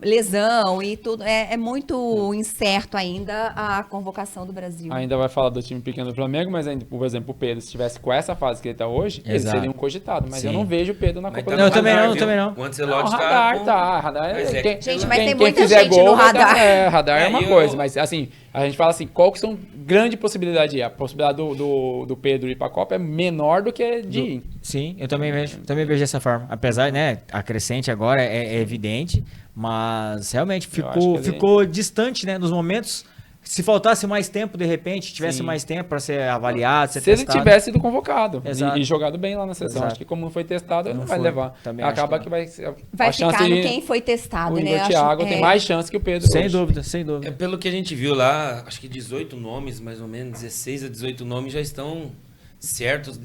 lesão e tudo. É muito incerto ainda a convocação do Brasil. Ainda vai falar do time pequeno do Flamengo, mas ainda, por exemplo, o Pedro, se estivesse com essa fase que ele tá hoje, ele Exato. seria um cogitado. Mas eu Sim. não vejo o Pedro na Mas Copa tá do Não, eu no Brasil. também radar, não, viu? também não. O Ancelotti Não, tá radar, com- tá. Radar Mas é, é quem, que- Gente, mas quem- tem quem muita fizer gente gol no vai dar- radar. radar é É, uma e coisa, eu- mas assim, a gente fala assim, qual que são grande possibilidade? A possibilidade do Pedro ir pra Copa é menor do que de ir. Sim, eu também vejo dessa forma. Apesar, né, a crescente agora é evidente, mas realmente Eu acho que ele- ficou distante, né, nos momentos. Se faltasse mais tempo, de repente, tivesse Sim. mais tempo para ser avaliado, ser Se ele testado. tivesse sido convocado Exato. e jogado bem lá na seleção. Exato. Acho que como não foi testado, ele Não não vai foi. levar. Também acho Acaba que que não. vai... Vai a ficar chance no de- quem foi testado, o né? Igor Eu acho- Thiago tem mais chance que o Pedro Sem hoje. dúvida, sem dúvida. Pelo que a gente viu lá, acho que 18 nomes, mais ou menos, 16 a 18 nomes já estão certos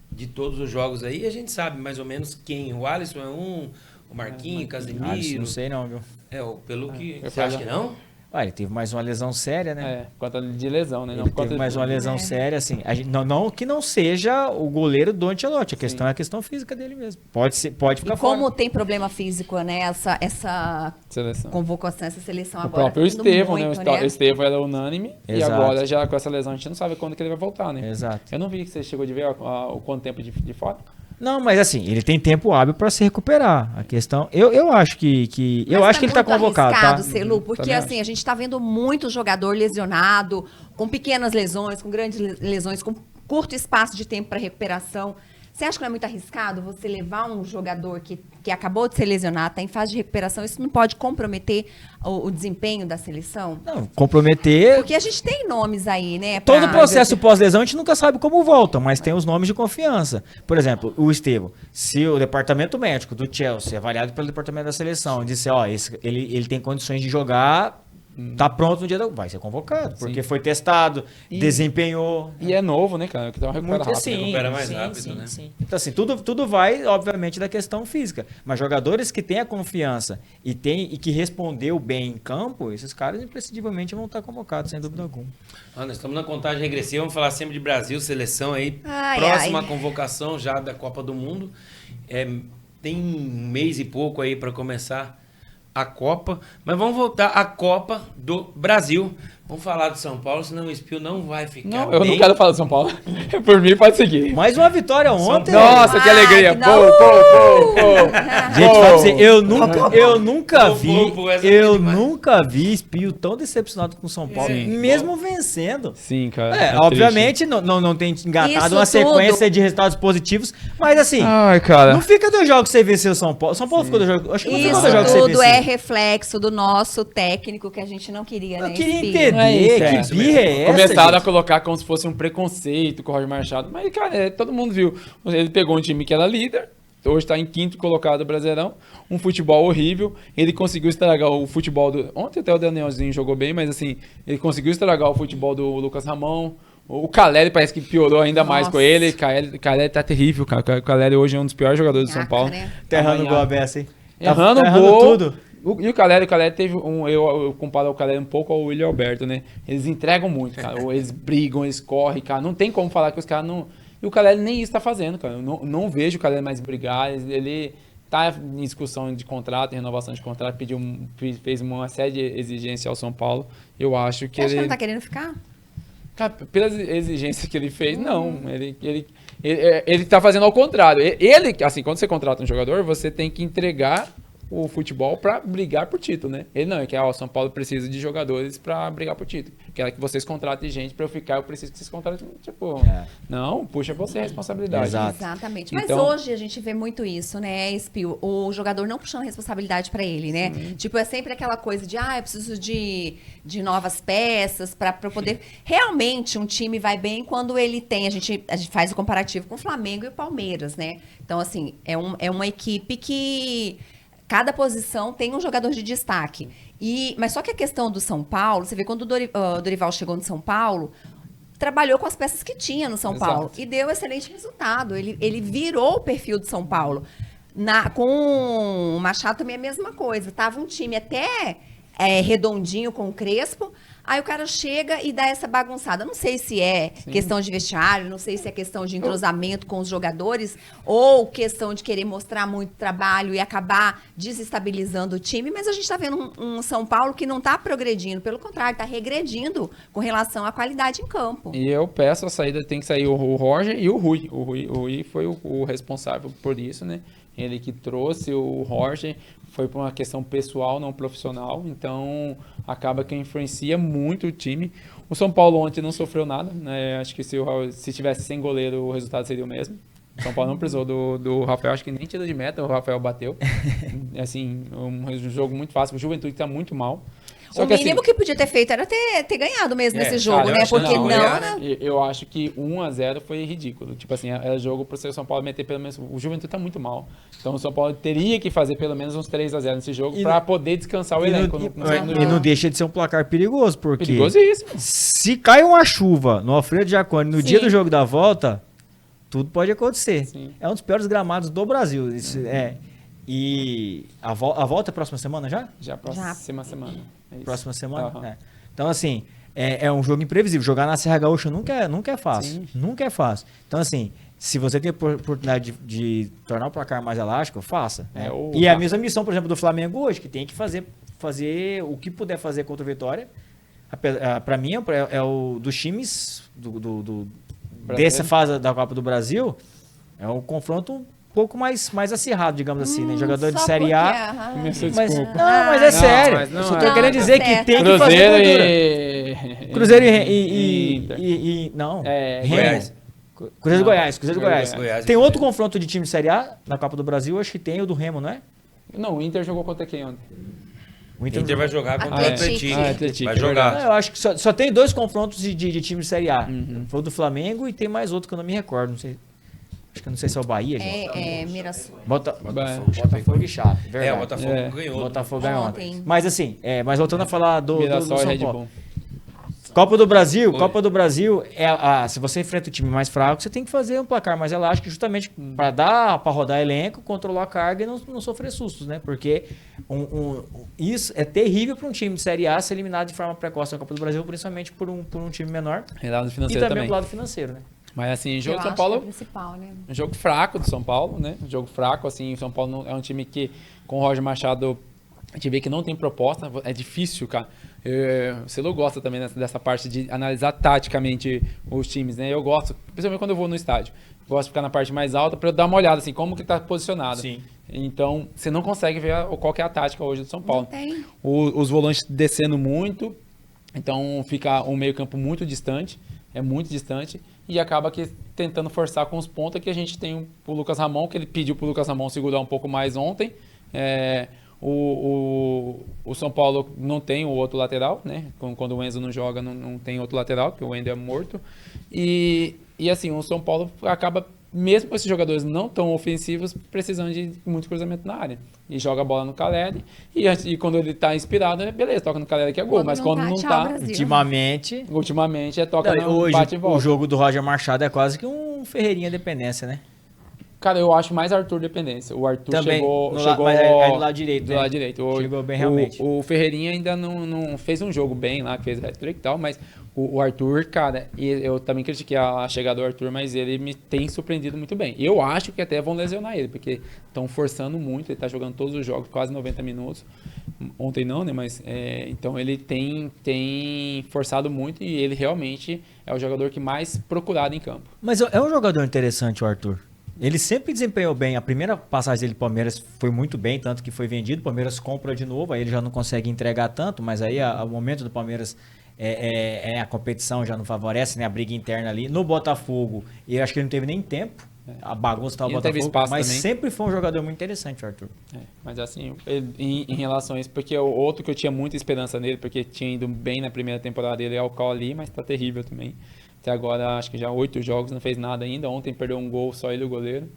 de todos os jogos aí. E a gente sabe mais ou menos quem. O Alisson é um, o Marquinhos, Ah, isso Casemiro. não sei não, viu? Pelo que... eu Você acha falei- que não? Ele teve mais uma lesão séria, né? Por conta de lesão, né? Ele teve mais uma lesão séria, assim. Não que não seja o goleiro do Ancelotti. A questão é a questão física dele mesmo. Pode ficar E fora. como tem problema físico, né? Essa Seleção. convocação, essa seleção O agora. próprio Estevão, né? Muito, O Estevão era unânime. E Exato. agora, já com essa lesão, a gente não sabe quando que ele vai voltar, né? Exato. Eu não vi que você chegou de ver o quanto tempo de fora. Não, mas assim, ele tem tempo hábil para se recuperar. A questão, eu acho que eu acho que ele tá convocado, tá? Celu, porque Também assim, a gente tá vendo muito jogador lesionado, com pequenas lesões, com grandes lesões, com curto espaço de tempo para recuperação. Você acha que não é muito arriscado você levar um jogador que acabou de ser lesionado, está em fase de recuperação, isso não pode comprometer o desempenho da seleção? Não, comprometer. Porque a gente tem nomes aí, né? Todo o processo pós-lesão a gente nunca sabe como volta, mas tem os nomes de confiança. Por exemplo, o Estevão. Se o departamento médico do Chelsea, avaliado pelo departamento da seleção, disser, ele tem condições de jogar, tá pronto no dia vai ser convocado, porque foi testado, desempenhou. E é novo, né, cara? Que dá uma recupera rápido. recupera mais rápido, né? Sim. Então, assim, tudo vai, obviamente, da questão física. Mas jogadores que têm a confiança e que respondeu bem em campo, esses caras imprescindivelmente vão estar convocados, sem dúvida alguma. Nós estamos na contagem regressiva, vamos falar sempre de Brasil, seleção aí. Ai, Próxima convocação já da Copa do Mundo. Tem um mês e pouco aí para começar a Copa, mas vamos voltar à Copa do Brasil. Vamos falar do São Paulo, senão o Espio não vai ficar Não, bem. eu não quero falar do São Paulo. Por mim, pode seguir. Mais uma vitória ontem. Nossa, que alegria. Que Gente, fala pra você, eu nunca Pô, vi, pô, essa foi demais. nunca vi Espio tão decepcionado com o São Paulo, Sim. mesmo vencendo. Sim, cara. É Obviamente não tem engatado Isso uma sequência tudo. de resultados positivos, mas assim, Ai, cara. não fica 2 jogos sem vencer o São Paulo. São Paulo ficou 2 jogos, acho que não ficou Isso 2 jogos sem vencer. tudo é reflexo do nosso técnico que a gente não queria, Eu né? queria Espio? entender Não é isso, que birra é essa, Começaram a gente? colocar como se fosse um preconceito com o Roger Machado. Mas, cara, todo mundo viu. Ele pegou um time que era líder, hoje está em 5º colocado do Brasileirão. Um futebol horrível. Ele conseguiu estragar o futebol do... Ontem até o Danielzinho jogou bem, mas assim, ele conseguiu estragar o futebol do Lucas Ramon. O Caleri parece que piorou ainda mais com ele. O Caleri tá terrível, cara. O Caleri hoje é um dos piores jogadores do São Paulo. Né? Tá errando o gol a Amanhã. beça, hein? Errando Tá o gol. tudo. E o Caleri teve eu comparo o Caleri um pouco ao William Alberto, né? Eles entregam muito, cara. Ou eles brigam, eles correm, cara. Não tem como falar que os caras não... E o Caleri nem isso tá fazendo, cara. Eu não vejo o Caleri mais brigar. Ele tá em discussão de contrato, renovação de contrato, fez uma série de exigências ao São Paulo. Eu acho que Você acha que ele... ele não tá querendo ficar? Cara, pelas exigências que ele fez, não. Ele tá fazendo ao contrário. Ele, assim, quando você contrata um jogador, você tem que entregar o futebol pra brigar por título, né? Ele não, é que o São Paulo precisa de jogadores pra brigar por título. Quero que vocês contratem gente pra eu ficar, eu preciso que vocês contratem, tipo... Não, puxa você a responsabilidade. Exato. Exatamente. Mas Então- hoje a gente vê muito isso, né, Espio? O jogador não puxando responsabilidade pra ele, né? Tipo, é sempre aquela coisa de, eu preciso de novas peças pra poder... Realmente, um time vai bem quando ele tem... A gente faz o comparativo com o Flamengo e o Palmeiras, né? Então, assim, é uma equipe que... Cada posição tem um jogador de destaque. Mas só que a questão do São Paulo, você vê quando o Dorival chegou no São Paulo, trabalhou com as peças que tinha no São Exato. Paulo e deu excelente resultado. Ele virou o perfil do São Paulo. Com o Machado também é a mesma coisa. Tava um time até redondinho com o Crespo, aí o cara chega e dá essa bagunçada. Não sei se é questão de vestiário, não sei se é questão de entrosamento com os jogadores ou questão de querer mostrar muito trabalho e acabar desestabilizando o time, mas a gente está vendo um São Paulo que não está progredindo, pelo contrário, está regredindo com relação à qualidade em campo. E eu peço a saída, tem que sair o Roger e o Rui. O Rui foi o responsável por isso, né? Ele que trouxe o Roger, foi por uma questão pessoal, não profissional, então acaba que influencia muito o time. O São Paulo ontem não sofreu nada, né? Acho que se tivesse sem goleiro o resultado seria o mesmo. O São Paulo não precisou do Rafael, acho que nem tiro de meta o Rafael bateu. Assim, um jogo muito fácil, o Juventude está muito mal. Só O que, mínimo assim, que podia ter feito era ter ganhado mesmo nesse jogo, cara, eu né? acho que Porque não, né? Eu acho que 1-0 foi ridículo. Tipo assim, era jogo pro São Paulo meter pelo menos... O Juventude tá muito mal. Então o São Paulo teria que fazer pelo menos uns 3-0 nesse jogo pra poder descansar o elenco. E não deixa de ser um placar perigoso, porque Perigosíssimo. se cai uma chuva no Alfredo Jaconi no Sim. dia do jogo da volta, tudo pode acontecer. Sim. É um dos piores gramados do Brasil. E a volta é próxima semana já? Já próxima semana. É isso. Próxima semana? Aham. É. Então, assim, é um jogo imprevisível. Jogar na Serra Gaúcha nunca é fácil. Sim. Nunca é fácil. Então, assim, se você tem a oportunidade de tornar o placar mais elástico, faça. Né? E é a mesma missão, por exemplo, do Flamengo hoje, que tem que fazer o que puder fazer contra o Vitória. Para mim, é o dos times dessa fase da Copa do Brasil, é um confronto um pouco mais acirrado, digamos assim, né? Jogador de Série A. Começou, Mas, desculpa. mas é sério. Mas não eu só é. tô querendo dizer que certo. tem que fazer gordura. Cruzeiro Inter. não. É, Remo. Goiás. Cruzeiro de Goiás. Cruzeiro de Goiás. Goiás. Tem outro confronto de time de Série A na Copa do Brasil, acho que tem o do Remo, não é? Não, o Inter jogou contra quem ontem? O Inter vai jogar contra o Atlético. Atlético. Vai Não, jogar. eu acho que só tem 2 confrontos de time de Série A. Foi o do Flamengo e tem mais outro que eu não me recordo. Não sei. Acho que eu não sei se é o Bahia, gente. Mirassol. Botafogo e Chape. Verdade. O Botafogo ganhou. Botafogo ganhou ontem. Ontem. Mas assim, mas voltando a falar do Mirassol e São Red Paulo. Bull. Copa do Brasil, Oi. Copa do Brasil se você enfrenta o time mais fraco, você tem que fazer um placar mais elástico, justamente para rodar elenco, controlar a carga e não sofrer sustos, né? Porque isso é terrível para um time de Série A ser eliminado de forma precoce na Copa do Brasil, principalmente por um time menor. E lado E financeiro também também. pro lado financeiro, né? Mas assim, jogo Eu de São acho que é o Paulo, principal, né? um jogo fraco do São Paulo, né? Um jogo fraco, assim, o São Paulo é um time que, com o Roger Machado, a gente vê que não tem proposta, é difícil, cara. O Celo gosta também dessa parte de analisar taticamente os times, né? Eu gosto, principalmente quando eu vou no estádio. Gosto de ficar na parte mais alta para eu dar uma olhada, assim, como que tá posicionado. Sim. Então, você não consegue ver qual que é a tática hoje do São Paulo. Não tem. Os volantes descendo muito, então fica um meio campo muito distante, é muito distante, e acaba que tentando forçar com os pontas, que a gente tem o Lucas Ramon, que ele pediu pro Lucas Ramon segurar um pouco mais ontem. O São Paulo não tem o outro lateral, né? Quando o Enzo não joga, não tem outro lateral, porque o Enzo é morto. E assim, o São Paulo acaba, mesmo com esses jogadores não tão ofensivos, precisando de muito cruzamento na área. E joga a bola no Caleri, e quando ele tá inspirado, beleza, toca no Caleri que é gol. Quando Mas não quando tá, não tchau, tá, Brasil. ultimamente toca no Hoje, bate e volta. o jogo do Roger Machado é quase que um Ferreirinha dependência, né? Cara, eu acho mais Arthur dependência. O Arthur Também, chegou mas aí do lado direito, do né? lado direito. Chegou bem, realmente. O Ferreirinha ainda não fez um jogo bem lá, que fez hat-trick e tal, mas o Arthur, cara, eu também critiquei a chegada do Arthur, mas ele me tem surpreendido muito bem. Eu acho que até vão lesionar ele, porque estão forçando muito, ele tá jogando todos os jogos, quase 90 minutos. Ontem não, né, mas então ele tem forçado muito e ele realmente é o jogador que mais procurado em campo. Mas é um jogador interessante, o Arthur. Ele sempre desempenhou bem. A primeira passagem dele pro Palmeiras foi muito bem, tanto que foi vendido. O Palmeiras compra de novo, aí ele já não consegue entregar tanto, mas aí o momento do Palmeiras a competição já não favorece, né? A briga interna ali. No Botafogo, eu acho que ele não teve nem tempo. A bagunça tá o E não teve Botafogo, espaço mas também. sempre foi um jogador muito interessante, o Arthur. Mas assim, em relação a isso, porque o outro que eu tinha muita esperança nele, porque tinha ido bem na primeira temporada dele, é o Cauli, mas tá terrível também. Até agora, acho que já 8 jogos, não fez nada ainda. Ontem perdeu um gol, só ele e o goleiro.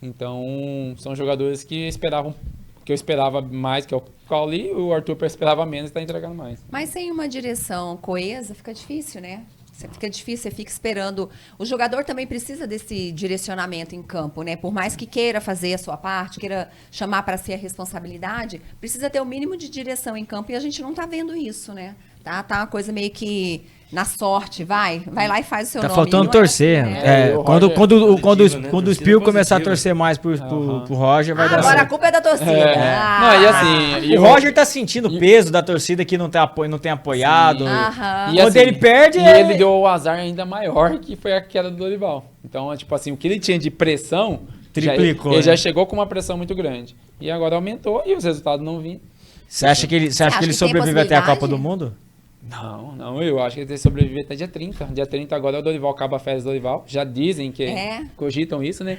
Então, são jogadores que eu esperava mais, que é o Cauli, o Arthur esperava menos e tá entregando mais. Mas sem uma direção coesa, fica difícil, né? Fica difícil, você fica esperando. O jogador também precisa desse direcionamento em campo, né? Por mais que queira fazer a sua parte, queira chamar para si a responsabilidade, precisa ter o mínimo de direção em campo e a gente não tá vendo isso, né? Tá uma coisa meio que na sorte, vai lá e faz o seu Tá nome. faltando Não é torcer. assim, né? o Quando Positivo, né? o Torcida Espírito começar a positiva. torcer mais pro Roger, vai dar Agora a certo. culpa é da torcida. Não, e assim... O Roger tá sentindo o peso da torcida que não tem apoiado. Aham. Quando ele perde, ele deu o azar ainda maior, que foi a queda do Dorival. Então, tipo assim, o que ele tinha de pressão, Triplicou, ele né? já chegou com uma pressão muito grande. E agora aumentou e os resultados não vinham. Você acha que ele acha que tem sobrevive até a Copa possibilidade? do Mundo? Não, eu acho que ele tem que sobreviver até dia 30. Dia 30 agora é o Dorival, acaba a férias do Dorival. Já dizem que cogitam isso, né?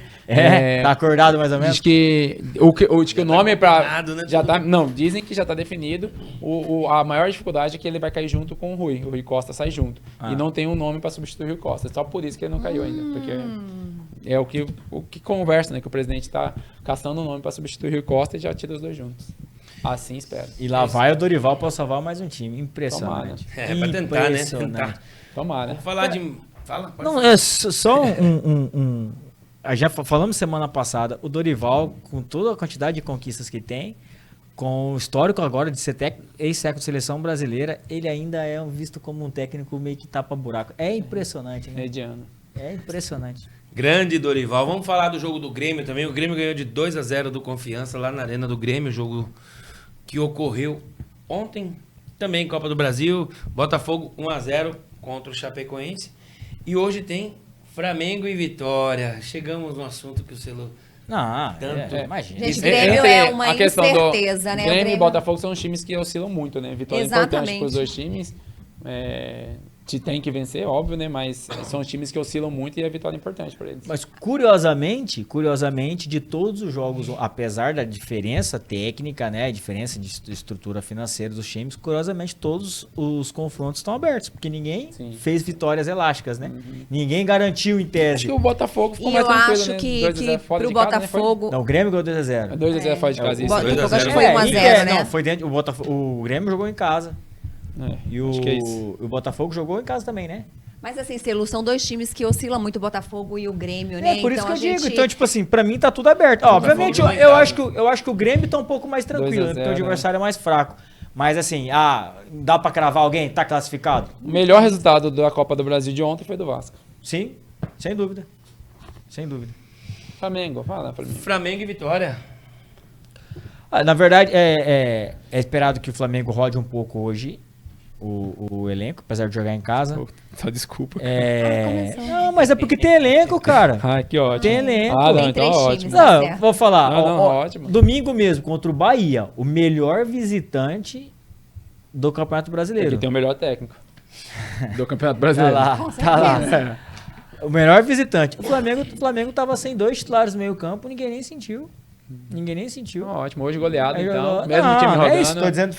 Tá acordado mais ou menos? Diz que o nome é pra... combinado, né, Já tudo? tá, não, dizem que já tá definido. A maior dificuldade é que ele vai cair junto com o Rui. O Rui Costa sai junto. E não tem um nome pra substituir o Rui Costa. Só por isso que ele não caiu ainda. Porque é o que conversa, né? Que o presidente tá caçando um nome pra substituir o Rui Costa e já tira os dois juntos. Assim espero. E lá vai o Dorival pra salvar mais um time. Impressionante. É, pra tentar, né? Impressionante. Tentar. Tomara. Vamos falar de... Fala, pode Não, falar. é só já falamos semana passada, o Dorival, com toda a quantidade de conquistas que tem, com o histórico agora de ser ex-técnico de seleção brasileira, ele ainda é visto como um técnico meio que tapa-buraco. É impressionante, né? Mediano. É impressionante. Grande Dorival. Vamos falar do jogo do Grêmio também. O Grêmio ganhou de 2-0 do Confiança lá na Arena do Grêmio. Jogo que ocorreu ontem. Também Copa do Brasil. Botafogo 1-0 contra o Chapecoense. E hoje tem Flamengo e Vitória. Chegamos no assunto que o Celo... Não, Tanto. imagina. Gente, Grêmio é uma a questão incerteza, né? O Grêmio e Grêmio- Botafogo são os times que oscilam muito, né? Vitória é importante Exatamente. para os dois times. Tem que vencer, óbvio, né? Mas são os times que oscilam muito e a vitória é importante para eles. Mas curiosamente, de todos os jogos, apesar da diferença técnica, né, a diferença de estrutura financeira dos times, curiosamente todos os confrontos estão abertos, porque ninguém Sim. fez vitórias elásticas, né? Ninguém garantiu em Acho tese. que o Botafogo ficou E mais eu tranquilo, acho né? que 2-0 fora pro de casa, né? Botafogo... Não, o Grêmio ganhou 2-0. 2-0 fora de casa, O isso. Botafogo acho que 2-0. foi 1-0, né? Não, foi dentro, o Grêmio jogou em casa. E acho que é isso. o Botafogo jogou em casa também, né? Mas assim, Celu, são dois times que oscilam muito, o Botafogo e o Grêmio, né? É por isso que eu a gente... digo. Então, tipo assim, pra mim tá tudo aberto. Ó, obviamente, jogou em eu casa. acho que o Grêmio tá um pouco mais tranquilo, 2-0, né? Porque o adversário é mais fraco. Mas assim, dá pra cravar alguém? Tá classificado? O melhor resultado da Copa do Brasil de ontem foi do Vasco. Sim, sem dúvida. Sem dúvida. Flamengo, fala pra mim. Flamengo e Vitória. Na verdade, é esperado que o Flamengo rode um pouco hoje o elenco, apesar de jogar em casa. Só desculpa. Não, mas é porque tem elenco, cara. Ai, que ótimo. Tem elenco. Ah, não, Tem então três ótimo. times. Não, certo. vou falar. Não, ótimo. Domingo mesmo, contra o Bahia, o melhor visitante do Campeonato Brasileiro. Ele tem o melhor técnico do Campeonato Tá Brasileiro. lá, tá lá. O melhor visitante. O Flamengo tava sem dois titulares no meio campo, ninguém nem sentiu. Ótimo, hoje goleado, Aí então. jogou- Mesmo não, time não rodando. é isso,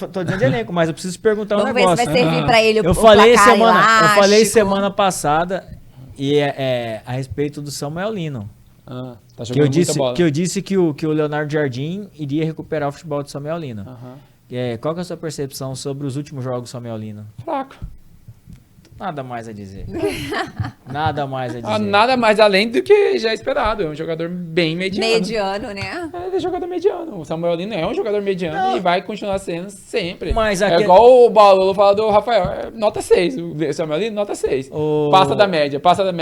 tô dizendo de elenco, mas eu preciso te perguntar um Vamos ver se negócio. vai servir pra ele Eu o falei placar eu falei elástico. semana passada e a respeito do Samuel Lino. Tá Que jogando muita bola. eu disse que o Leonardo Jardim iria recuperar o futebol do Samuel Lino. Aham. Qual que é a sua percepção sobre os últimos jogos do Samuel Lino? Fraco. Nada mais a dizer. Nada mais a dizer. Nada mais além do que já esperado. É um jogador bem mediano. Mediano, né? Ele é jogador mediano. O Samuel Lino é um jogador mediano e vai continuar sendo sempre. Mas É aquele- igual o Baulu fala do Rafael. Nota 6. O Samuel Lino, nota 6. O- Passa da média,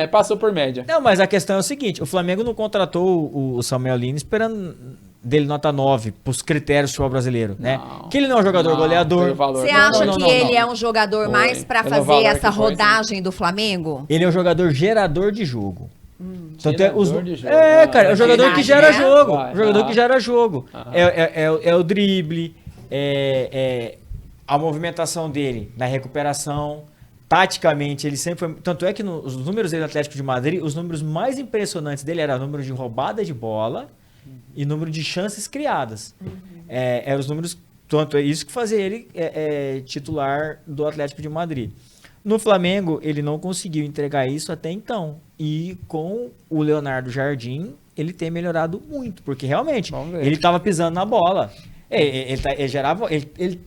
passou por média. Não, mas a questão é o seguinte, o Flamengo não contratou o Samuel Lino esperando dele nota 9 pros critérios do futebol brasileiro, né? Não. Que ele não é um jogador Não, goleador. pelo valor. Você Não, acha não, que não, ele não. é um jogador Foi. mais pra Pelo fazer valor essa que foi, sim. rodagem do Flamengo? Ele é um jogador gerador de jogo. Tanto é, Gerador de jogo. cara, é o jogador que gera verdade, né? jogo. Vai, O jogador vai. que gera jogo. Aham. É o drible, a movimentação dele na recuperação. Taticamente, ele sempre foi. Tanto é que os números dele no Atlético de Madrid, os números mais impressionantes dele eram o número de roubada de bola e número de chances criadas. Eram os números. Tanto é isso que fazia ele titular do Atlético de Madrid. No Flamengo, ele não conseguiu entregar isso até então. E com o Leonardo Jardim, ele tem melhorado muito, porque realmente Vamos ver. ele estava pisando na bola. Ele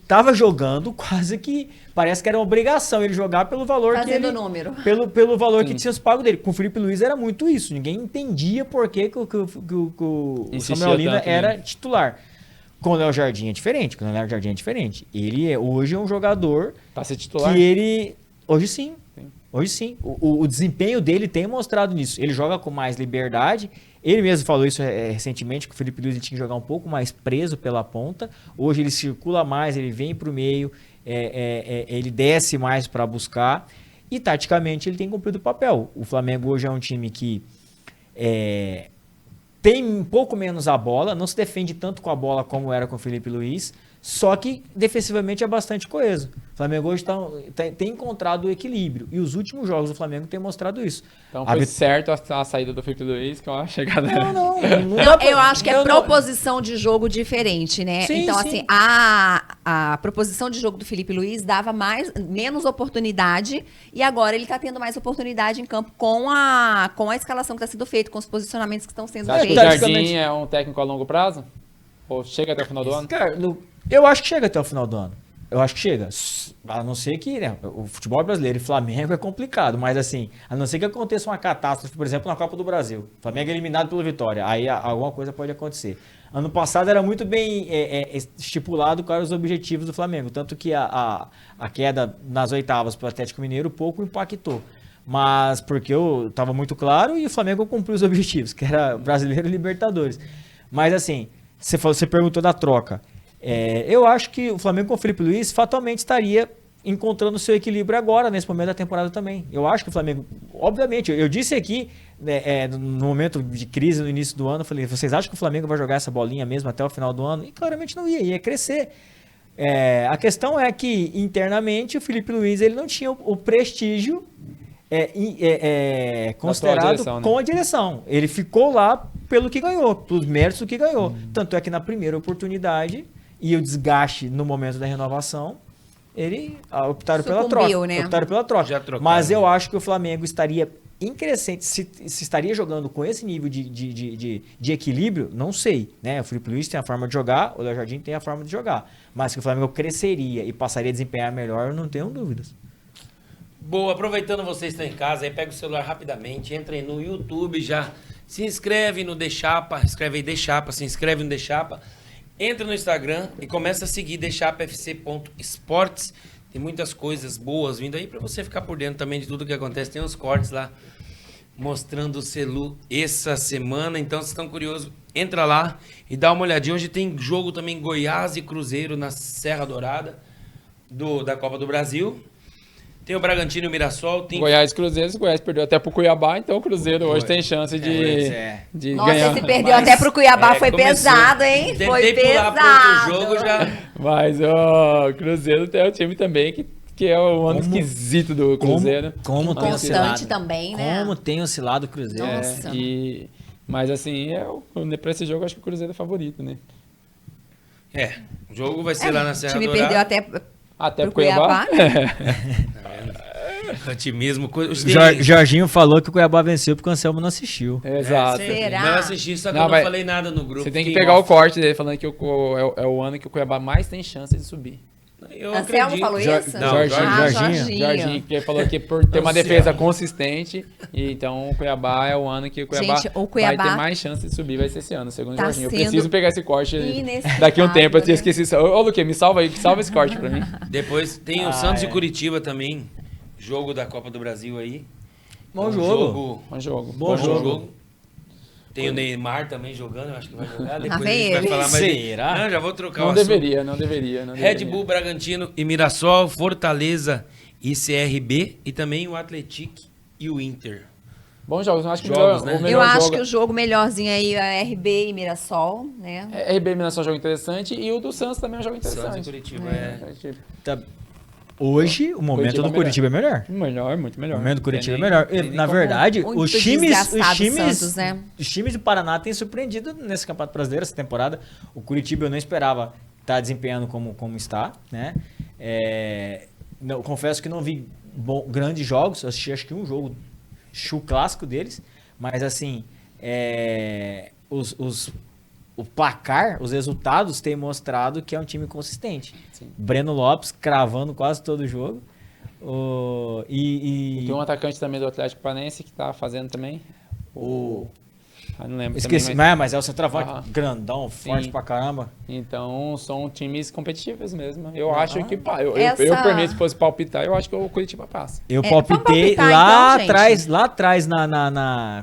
estava jogando quase que parece que era uma obrigação ele jogar pelo valor Fazendo que ele, número. pelo valor que Sim. tinha se pago dele. Com o Felipe Luiz era muito isso. Ninguém entendia por que o Insistia Samuel Lino tanto era nele. titular. Com o Léo Jardim é diferente. Ele hoje é um jogador Pra ser titular. que ele hoje sim. Sim. Hoje sim. O desempenho dele tem mostrado nisso. Ele joga com mais liberdade. Ele mesmo falou isso recentemente, que o Felipe Luiz ele tinha que jogar um pouco mais preso pela ponta. Hoje ele circula mais, ele vem para o meio, ele desce mais para buscar. E taticamente ele tem cumprido o papel. O Flamengo hoje é um time que tem um pouco menos a bola, não se defende tanto com a bola como era com o Felipe Luiz, só que defensivamente é bastante coeso. O Flamengo hoje tem encontrado o equilíbrio. E os últimos jogos do Flamengo têm mostrado isso. Então A foi vit- certo a saída do Felipe Luiz, que é uma chegada. Não Não, dá pra- eu acho que é eu não- proposição de jogo diferente, né? Sim, então, sim. assim, a proposição de jogo do Felipe Luiz dava menos oportunidade e agora ele tá tendo mais oportunidade em campo com a escalação que está sendo feita, com os posicionamentos que estão sendo Você acha que o feitos. Jardim é um técnico a longo prazo? Ou chega até o final do ano? Cara, eu acho que chega até o final do ano. Eu acho que chega. a não ser que, né, o futebol brasileiro e Flamengo é complicado, mas assim, a não ser que aconteça uma catástrofe, por exemplo, na Copa do Brasil. O Flamengo é eliminado pelo Vitória, aí alguma coisa pode acontecer. Ano passado era muito bem estipulado quais os objetivos do Flamengo, tanto que a queda nas oitavas para o Atlético Mineiro pouco impactou. Mas porque estava muito claro e o Flamengo cumpriu os objetivos, que era Brasileiro e Libertadores. Mas assim, você perguntou da troca. Eu acho que o Flamengo com o Felipe Luiz fatalmente estaria encontrando o seu equilíbrio agora, nesse momento da temporada também. Eu acho que o Flamengo, obviamente, eu disse aqui, no momento de crise no início do ano, eu falei, vocês acham que o Flamengo vai jogar essa bolinha mesmo até o final do ano? E claramente não ia crescer. A questão é que, internamente, o Felipe Luiz ele não tinha o prestígio considerado direção, né? com a direção. Ele ficou lá pelo que ganhou, pelos méritos do que ganhou. Tanto é que na primeira oportunidade e o desgaste no momento da renovação, ele optaram pela troca. Né? Optaram pela troca. Já trocaram. Mas eu acho que o Flamengo estaria em crescente, se estaria jogando com esse nível de equilíbrio, não sei. Né? O Felipe Luiz tem a forma de jogar, o Léo Jardim tem a forma de jogar. Mas que o Flamengo cresceria e passaria a desempenhar melhor, eu não tenho dúvidas. Boa, aproveitando vocês estão em casa, aí pega o celular rapidamente, entra aí no YouTube já, se inscreve no Deixapa, escreve aí Deixapa, se inscreve no Deixapa, entra no Instagram e começa a seguir deixapafc.esportes. Tem muitas coisas boas vindo aí para você ficar por dentro também de tudo que acontece. Tem uns cortes lá mostrando o Celu essa semana, então se estão curiosos, entra lá e dá uma olhadinha. Hoje tem jogo também Goiás e Cruzeiro na Serra Dourada da Copa do Brasil. Tem o Bragantino e o Mirassol. Tem... Goiás e Cruzeiro, o Goiás perdeu até pro Cuiabá, então o Cruzeiro hoje tem chance de Nossa, ganhar. esse perdeu até pro Cuiabá, foi começou. pesado, hein? Foi Tentei pular pesado. pro outro jogo já. Mas o Cruzeiro tem o time também que é o ano esquisito do Cruzeiro. Como tem Constante oscilado. também, né? Como tem oscilado o Cruzeiro. Nossa. Mas assim, pra esse jogo, acho que o Cruzeiro é favorito, né? O jogo vai ser lá na O Serra time Dourada. perdeu até Pro pro Cuiabá. Otimismo. Jorginho falou que o Cuiabá venceu porque o Anselmo não assistiu. Exato. Será? Não assisti, só que Não, eu não mas falei nada no grupo. Você tem que Fiquei pegar o off. corte dele falando que é o ano que o Cuiabá mais tem chance de subir. Eu Anselmo acredito. falou isso? Não, Jorginho. Jorginho, que falou que por ter uma defesa consistente, e então o Cuiabá é o ano que o Cuiabá, Gente, o Cuiabá vai ter mais chance de subir, vai ser esse ano, segundo o tá Jorginho. Eu sendo preciso pegar esse corte inexplicável, daqui a um tempo, eu tinha né? esquecido. Ô, Luque, me salva aí, salva esse corte pra mim. Depois tem o Santos e Curitiba também. Jogo da Copa do Brasil aí. Bom Um jogo. Bom jogo. Bom jogo. Tem o Neymar também jogando, eu acho que vai jogar. Depois a vem gente vai ele. falar mais. Será? Não, já vou trocar Não o assunto. deveria. Red Bull, Bragantino e Mirassol, Fortaleza e CRB e também o Atlético e o Inter. Bons jogos, eu acho que Jogos, o né? melhor Eu acho jogo que o jogo melhorzinho aí é RB e Mirassol, né? RB Minas é um jogo interessante e o do Santos também é um jogo Santos e interessante. Curitiba, Tá. Hoje, o momento Curitiba do Curitiba é melhor. Melhor, muito melhor. O momento do Curitiba é Tem melhor. nem Na como- verdade, Muito os times Santos, né? os times do Paraná têm surpreendido nesse Campeonato Brasileiro essa temporada. O Curitiba eu não esperava estar desempenhando como está, né? Confesso que não vi grandes jogos, eu assisti acho que um jogo, o clássico deles, mas assim, o placar, os resultados têm mostrado que é um time consistente. Sim. Breno Lopes cravando quase todo o jogo. Tem um atacante também do Atlético Paranaense que tá fazendo também. Não lembro Esqueci, também, mas é o centroavante grandão, forte Sim. pra caramba. Então, são times competitivos mesmo. Eu acho que, Essa- por mim, se fosse palpitar, eu acho que o Curitiba passa. Eu vamos palpitei palpitar, lá então, gente. atrás,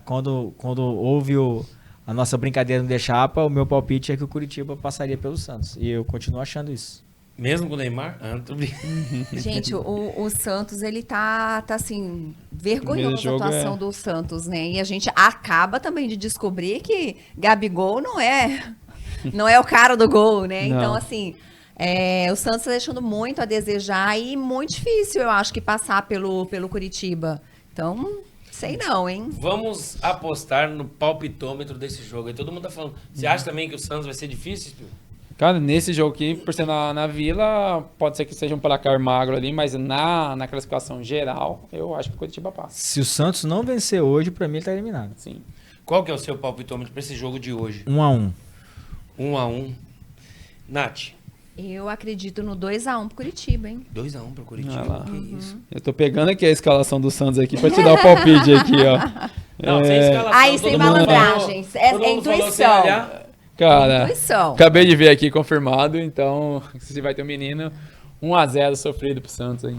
quando houve a nossa brincadeira no Deixapa, o meu palpite é que o Curitiba passaria pelo Santos. E eu continuo achando isso. Mesmo com o Neymar? Não tô brincando. Gente, o Santos, ele tá assim, vergonhoso a jogo atuação do Santos, né? E a gente acaba também de descobrir que Gabigol não é o cara do gol, né? Não. Então, assim, o Santos tá deixando muito a desejar e muito difícil, eu acho, que passar pelo Curitiba. Então, sei não, hein? Vamos apostar no palpitômetro desse jogo. Aí todo mundo tá falando. Você acha também que o Santos vai ser difícil, Espio? Cara, nesse jogo aqui, por ser na Vila, pode ser que seja um placar magro ali, mas na classificação geral, eu acho que o Curitiba passa. Se o Santos não vencer hoje, pra mim ele tá eliminado. Sim. Qual que é o seu palpitômetro pra esse jogo de hoje? 1-1. 1-1. Nath, Eu acredito no 2-1 pro Curitiba, hein? 2-1 pro Curitiba. Olha lá. Que isso. Eu tô pegando aqui a escalação do Santos aqui pra te dar o palpite aqui, ó. Não, sem escalação. Aí, todo sem mundo malandragens. falou- É todo mundo falou intuição. sem olhar. Cara, Intuição. acabei de ver aqui confirmado, então se vai ter um menino 1-0 sofrido pro Santos aí.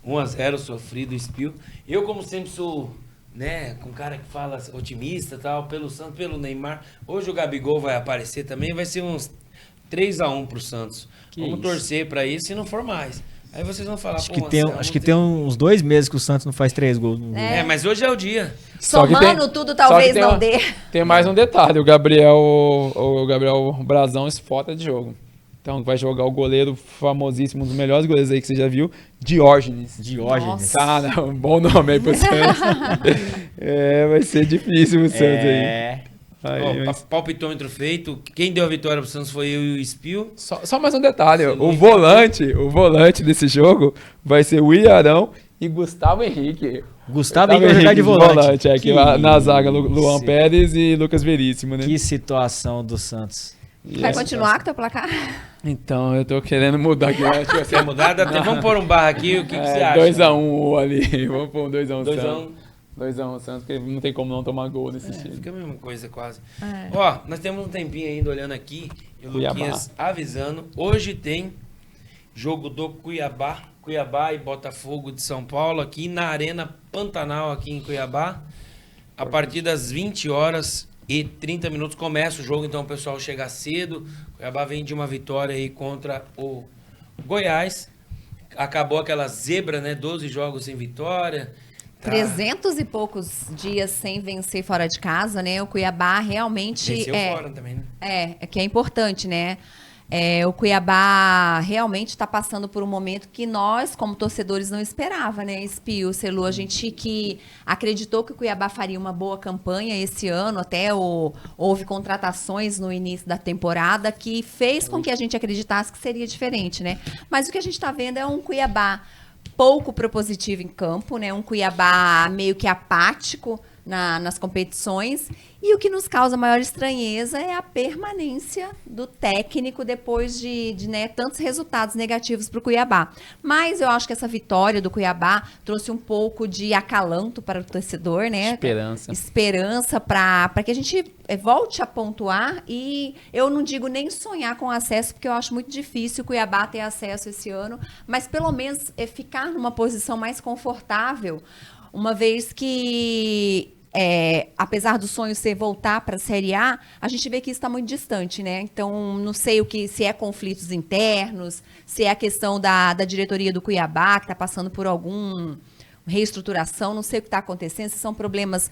1-0 sofrido, espio. Eu, como sempre, sou, né, com um cara que fala otimista e tal, pelo Santos, pelo Neymar. Hoje o Gabigol vai aparecer também, vai ser uns 3-1 pro Santos. Vamos torcer pra isso, se não for mais. Aí vocês vão falar, Acho pô, que tem, Marcelo, acho que tem uns 2 meses que o Santos não faz 3 gols. No É, mas hoje é o dia. Só que Somando tem- tudo, só talvez que tem não uma- dê. Tem mais um detalhe, o Gabriel Brazão esfota de jogo. Então vai jogar o goleiro famosíssimo, um dos melhores goleiros aí que você já viu, Diógenes. Diógenes. Cara, um bom nome aí pro Santos. Vai ser difícil o Santos aí. Aí, Ó, mas- palpitômetro feito. Quem deu a vitória pro Santos foi eu e o Espio. Só mais um detalhe, Você o não volante desse jogo vai ser o Ilharão e Gustavo Henrique. Gustavo Henrique vai jogar de volante. Aqui Que na zaga, Luan isso. Pérez e Lucas Veríssimo, né? Que situação do Santos. E Vai essa- continuar com o teu placar? Então, eu tô querendo mudar aqui. Né? Tipo assim, Quer mudar? Vamos pôr um barra aqui. O que você acha? 2x1 ali. Vamos pôr um 2x1 2 a Santos. 1. 2x1 Santos, porque não tem como não tomar gol nesse time. Fica a mesma coisa quase. É. Ó, nós temos um tempinho ainda olhando aqui. E o Cuiabá. Luquinhas avisando. Hoje tem jogo do Cuiabá. Cuiabá e Botafogo de São Paulo aqui na Arena Pantanal aqui em Cuiabá. A partir das 20h30 começa o jogo, então o pessoal chega cedo. Cuiabá vem de uma vitória aí contra o Goiás. Acabou aquela zebra, né? 12 jogos sem vitória. Tá. 300 e poucos dias sem vencer fora de casa, né? O Cuiabá realmente Venceu fora também, né? é que é importante, né? O Cuiabá realmente está passando por um momento que nós, como torcedores, não esperava, né? Espio, Celu, a gente que acreditou que o Cuiabá faria uma boa campanha esse ano, até houve contratações no início da temporada que fez com que a gente acreditasse que seria diferente, né? Mas o que a gente está vendo é um Cuiabá pouco propositivo em campo, né? Um Cuiabá meio que apático nas competições. E o que nos causa maior estranheza é a permanência do técnico depois de né, tantos resultados negativos para o Cuiabá. Mas eu acho que essa vitória do Cuiabá trouxe um pouco de acalanto para o torcedor, né? Esperança. Esperança para que a gente volte a pontuar. E eu não digo nem sonhar com acesso, porque eu acho muito difícil o Cuiabá ter acesso esse ano, mas pelo menos ficar numa posição mais confortável, uma vez que apesar do sonho ser voltar para a Série A, a gente vê que isso está muito distante, né? Então, não sei se é conflitos internos, se é a questão da diretoria do Cuiabá, que está passando por alguma reestruturação, não sei o que está acontecendo, se são problemas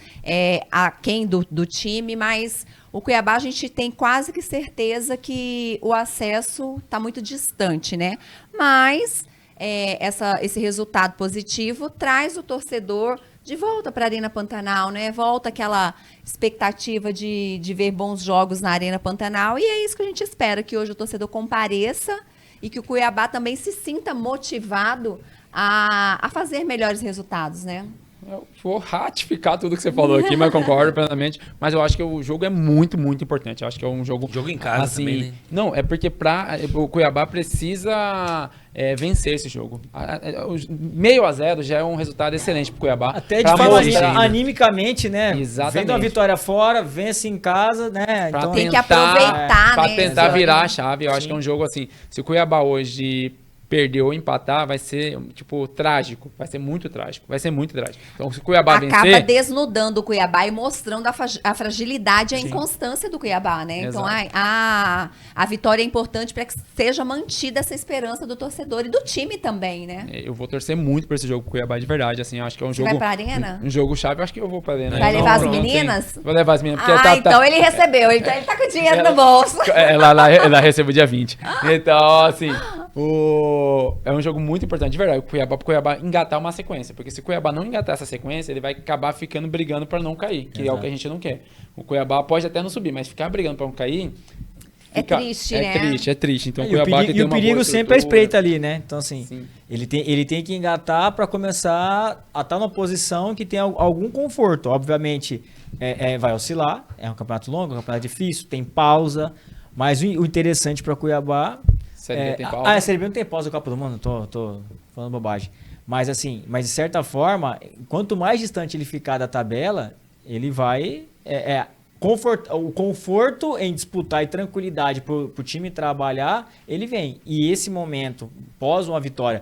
aquém do time, mas o Cuiabá a gente tem quase que certeza que o acesso está muito distante, né? Mas esse resultado positivo traz o torcedor de volta para a Arena Pantanal, né? Volta aquela expectativa de ver bons jogos na Arena Pantanal. E é isso que a gente espera, que hoje o torcedor compareça e que o Cuiabá também se sinta motivado a fazer melhores resultados, né? Eu vou ratificar tudo que você falou aqui, mas concordo plenamente. Mas eu acho que o jogo é muito, muito importante. Eu acho que é um jogo... Jogo em casa assim, também, né? Não, é porque o Cuiabá precisa vencer esse jogo. 0-0 já é um resultado excelente pro Cuiabá. Até de Pra forma mostrar- animicamente, né? Exatamente. Vendo a vitória fora, vence em casa, né? Pra Então, Tem que aproveitar, pra né? tentar Exato. virar a chave. Eu acho Sim. que é um jogo assim. Se o Cuiabá hoje perder ou empatar, vai ser, tipo, trágico. Vai ser muito trágico. Vai ser muito trágico. Então, se o Cuiabá Acaba vencer... desnudando o Cuiabá e mostrando a fragilidade e a inconstância do Cuiabá, né? Então, Exato. a vitória é importante para que seja mantida essa esperança do torcedor e do time também, né? Eu vou torcer muito por esse jogo pro Cuiabá de verdade. Assim, eu acho que é um Você jogo. vai pra Arena? Um jogo chave, eu acho que eu vou pra Arena. Vai Não, levar as não tem- meninas? Vou levar as meninas. Porque Então ele recebeu, ele tá com o dinheiro no bolso. Ela recebeu dia 20. Então, assim, é um jogo muito importante, de verdade, pro Cuiabá engatar uma sequência. Porque se o Cuiabá não engatar essa sequência, ele vai acabar ficando brigando pra não cair, que é o Exato. que a gente não quer. O Cuiabá pode até não subir, mas ficar brigando pra não cair... É triste, né? É triste. Então, E o Cuiabá perigo, que e tem o uma perigo boa sempre é estrutura- espreita ali, né? Então, assim, Sim. ele tem que engatar para começar a estar numa posição que tem algum conforto. Obviamente, vai oscilar, é um campeonato longo, é um campeonato difícil, tem pausa, mas o interessante para Cuiabá Série B tem pausa. A Série B não tem pausa do Copa do Mundo, tô falando bobagem. Mas assim, de certa forma, quanto mais distante ele ficar da tabela, ele vai... o conforto em disputar e tranquilidade pro time trabalhar, ele vem. E esse momento, pós uma vitória,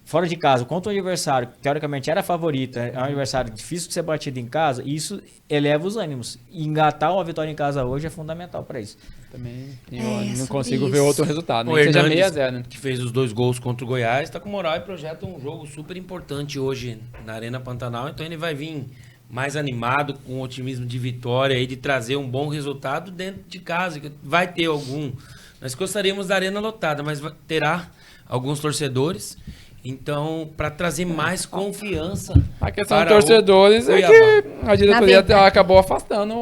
fora de casa, contra um adversário que teoricamente era favorito, é um adversário difícil de ser batido em casa, isso eleva os ânimos. E engatar uma vitória em casa hoje é fundamental para isso. Também eu não consigo isso. ver outro resultado. O Nem que seja Hernandes, 6-0, né? que fez os 2 gols contra o Goiás, está com moral e projeta um jogo super importante hoje na Arena Pantanal. Então ele vai vir mais animado, com otimismo de vitória e de trazer um bom resultado dentro de casa. Vai ter algum... Nós gostaríamos da Arena lotada, mas terá alguns torcedores. Então, para trazer mais confiança. A questão dos para torcedores é Cuiabá. que a diretoria Na verdade- acabou afastando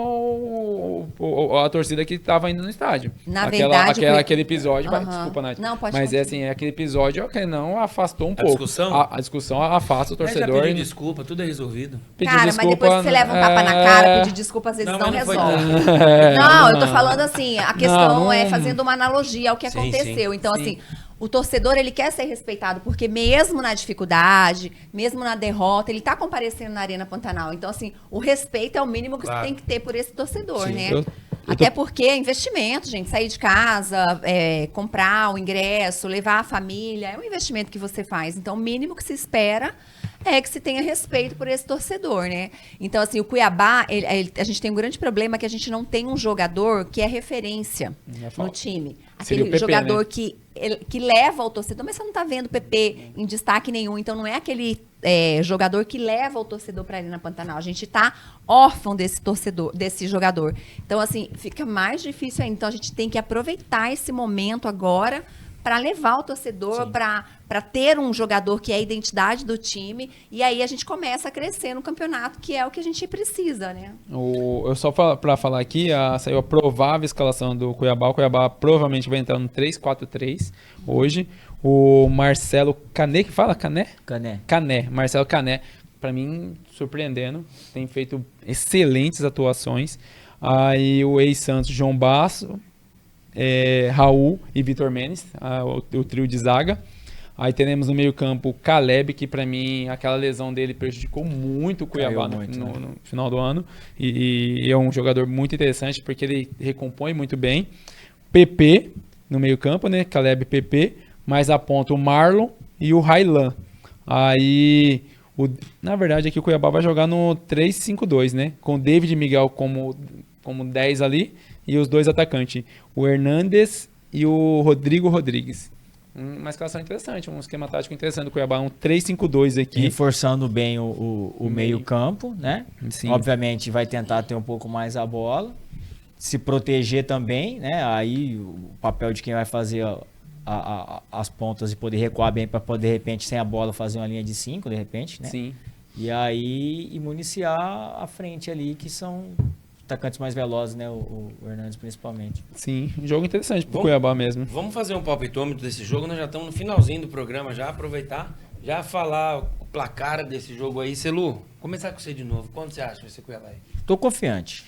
a torcida que estava indo no estádio. Na verdade, aquele episódio. Aham. Desculpa, Nath. Não, pode Mas continuar. assim, aquele episódio que não afastou um A pouco. discussão? A discussão afasta o Mas já torcedor. pediu desculpa, tudo é resolvido. Pedir Cara, mas depois que você leva um tapa na cara, pedir desculpa às vezes Não, não, mas não foi resolve. Não, eu tô falando assim, a questão Não, é não- fazendo uma analogia ao que Sim, aconteceu. sim, Então, sim. assim, o torcedor, ele quer ser respeitado, porque mesmo na dificuldade, mesmo na derrota, ele tá comparecendo na Arena Pantanal. Então, assim, o respeito é o mínimo que Claro. você tem que ter por esse torcedor, Sim, né? eu Até porque é investimento, gente. Sair de casa, comprar o ingresso, levar a família, é um investimento que você faz. Então, o mínimo que se espera é que se tenha respeito por esse torcedor, né? Então, assim, o Cuiabá, a gente tem um grande problema que a gente não tem um jogador que é referência no time. Seria o Aquele PP, jogador né? que leva o torcedor, mas você não tá vendo o PP em destaque nenhum. Então, não é aquele jogador que leva o torcedor para a Arena Pantanal. A gente tá órfão desse jogador. Então, assim, fica mais difícil ainda. Então, a gente tem que aproveitar esse momento agora para levar o torcedor, para ter um jogador que é a identidade do time. E aí a gente começa a crescer no campeonato, que é o que a gente precisa, né? Eu só para falar aqui, saiu a provável escalação do Cuiabá. O Cuiabá provavelmente vai entrar no 3-4-3 hoje. O Marcelo Cané, que fala Cané? Cané. Marcelo Cané, para mim, surpreendendo. Tem feito excelentes atuações. Aí o ex-Santos, João Basso, Raul e Vitor Menes, o trio de zaga. Aí teremos no meio campo Caleb, que para mim aquela lesão dele prejudicou muito o Cuiabá no final do ano. E é um jogador muito interessante porque ele recompõe muito bem. PP no meio campo, né? Caleb e PP. Mais aponta o Marlon e o Railan. Aí, na verdade, aqui o Cuiabá vai jogar no 3-5-2, né? Com o David Miguel como 10 ali e os dois atacantes, o Hernandes e o Rodrigo Rodrigues. Uma escalação interessante, um esquema tático interessante do Cuiabá, um 3-5-2 aqui. Reforçando bem o meio-campo, né? Sim. Obviamente vai tentar ter um pouco mais a bola, se proteger também, né? Aí o papel de quem vai fazer as pontas e poder recuar bem para poder, de repente, sem a bola, fazer uma linha de 5, de repente, né? Sim. E aí municiar a frente ali, que são atacantes mais velozes, né? O Hernandes principalmente. Sim, um jogo interessante pro Cuiabá mesmo. Vamos fazer um palpitômetro desse jogo, nós já estamos no finalzinho do programa, já aproveitar, já falar o placar desse jogo aí. Celu, começar com você de novo, quanto você acha que vai ser Cuiabá aí? Tô confiante,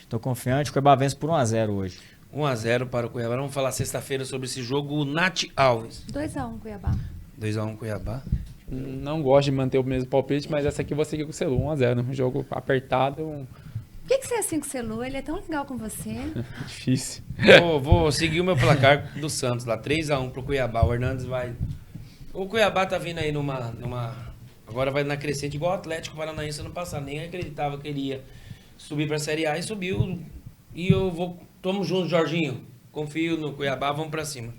o Cuiabá vence por 1-0 hoje. 1-0 para o Cuiabá. Vamos falar sexta-feira sobre esse jogo. O Nath Alves. 2-1, Cuiabá. 2-1 Cuiabá. Não gosto de manter o mesmo palpite, mas essa aqui eu vou seguir com o Celu, 1-0. Um jogo apertado, Por que você é assim com o Celu? Ele é tão legal com você. difícil. Vou seguir o meu placar do Santos lá. 3-1 pro Cuiabá. O Hernandes vai... O Cuiabá tá vindo aí numa... Agora vai na crescente igual o Atlético Paranaense ano passado. Nem acreditava que ele ia subir pra Série A e subiu. E eu vou... Tamo junto, Jorginho. Confio no Cuiabá, vamos pra cima.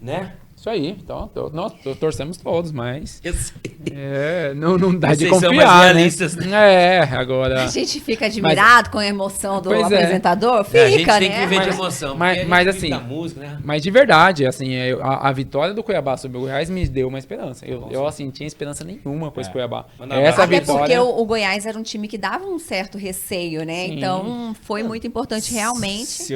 Né? Isso aí, então, nós torcemos todos, mas Eu sei. não dá de Vocês são confiar, mais né? realistas, né? Agora... A gente fica admirado com a emoção do Pois é. apresentador. Fica, A gente tem né? que viver de Mas- emoção. mas- porque a mas gente assim, vive da música, né? Mas de verdade, assim, a vitória do Cuiabá sobre o Goiás me deu uma esperança. Eu assim, tinha esperança nenhuma com esse Cuiabá. Manda um Essa abraço. Até vitória... porque o Goiás era um time que dava um certo receio, né? Sim. Então, foi muito importante realmente. Se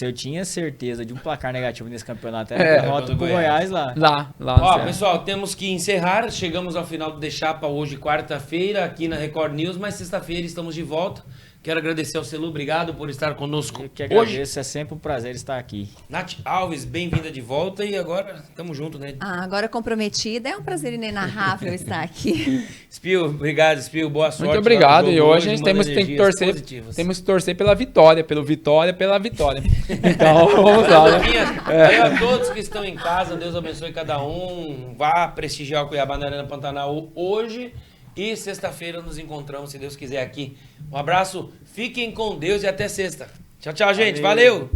eu tinha certeza de um placar negativo nesse campeonato, É, era derrota do pro Goiás. Goiás lá. Lá no Ó, Ceará. pessoal, temos que encerrar. Chegamos ao final do The Chapa hoje, quarta-feira, aqui na Record News, mas sexta-feira estamos de volta Quero agradecer ao Celu, obrigado por estar conosco Eu que hoje. agradeço, é sempre um prazer estar aqui. Nath Alves, bem-vinda de volta e agora tamo junto, né? Agora comprometida, é um prazer inenarrável estar aqui. Spio, obrigado, Spio, boa sorte. Muito obrigado. lá no E jogo hoje a gente manda tem que energias torcer, positivas. temos que torcer pela vitória, pela vitória. Então, vamos lá, né? Aí a todos que estão em casa, Deus abençoe cada um. Vá prestigiar o Cuiabá na Arena Pantanal hoje e sexta-feira nos encontramos, se Deus quiser, aqui. Um abraço, fiquem com Deus e até sexta. Tchau, tchau, gente. Valeu.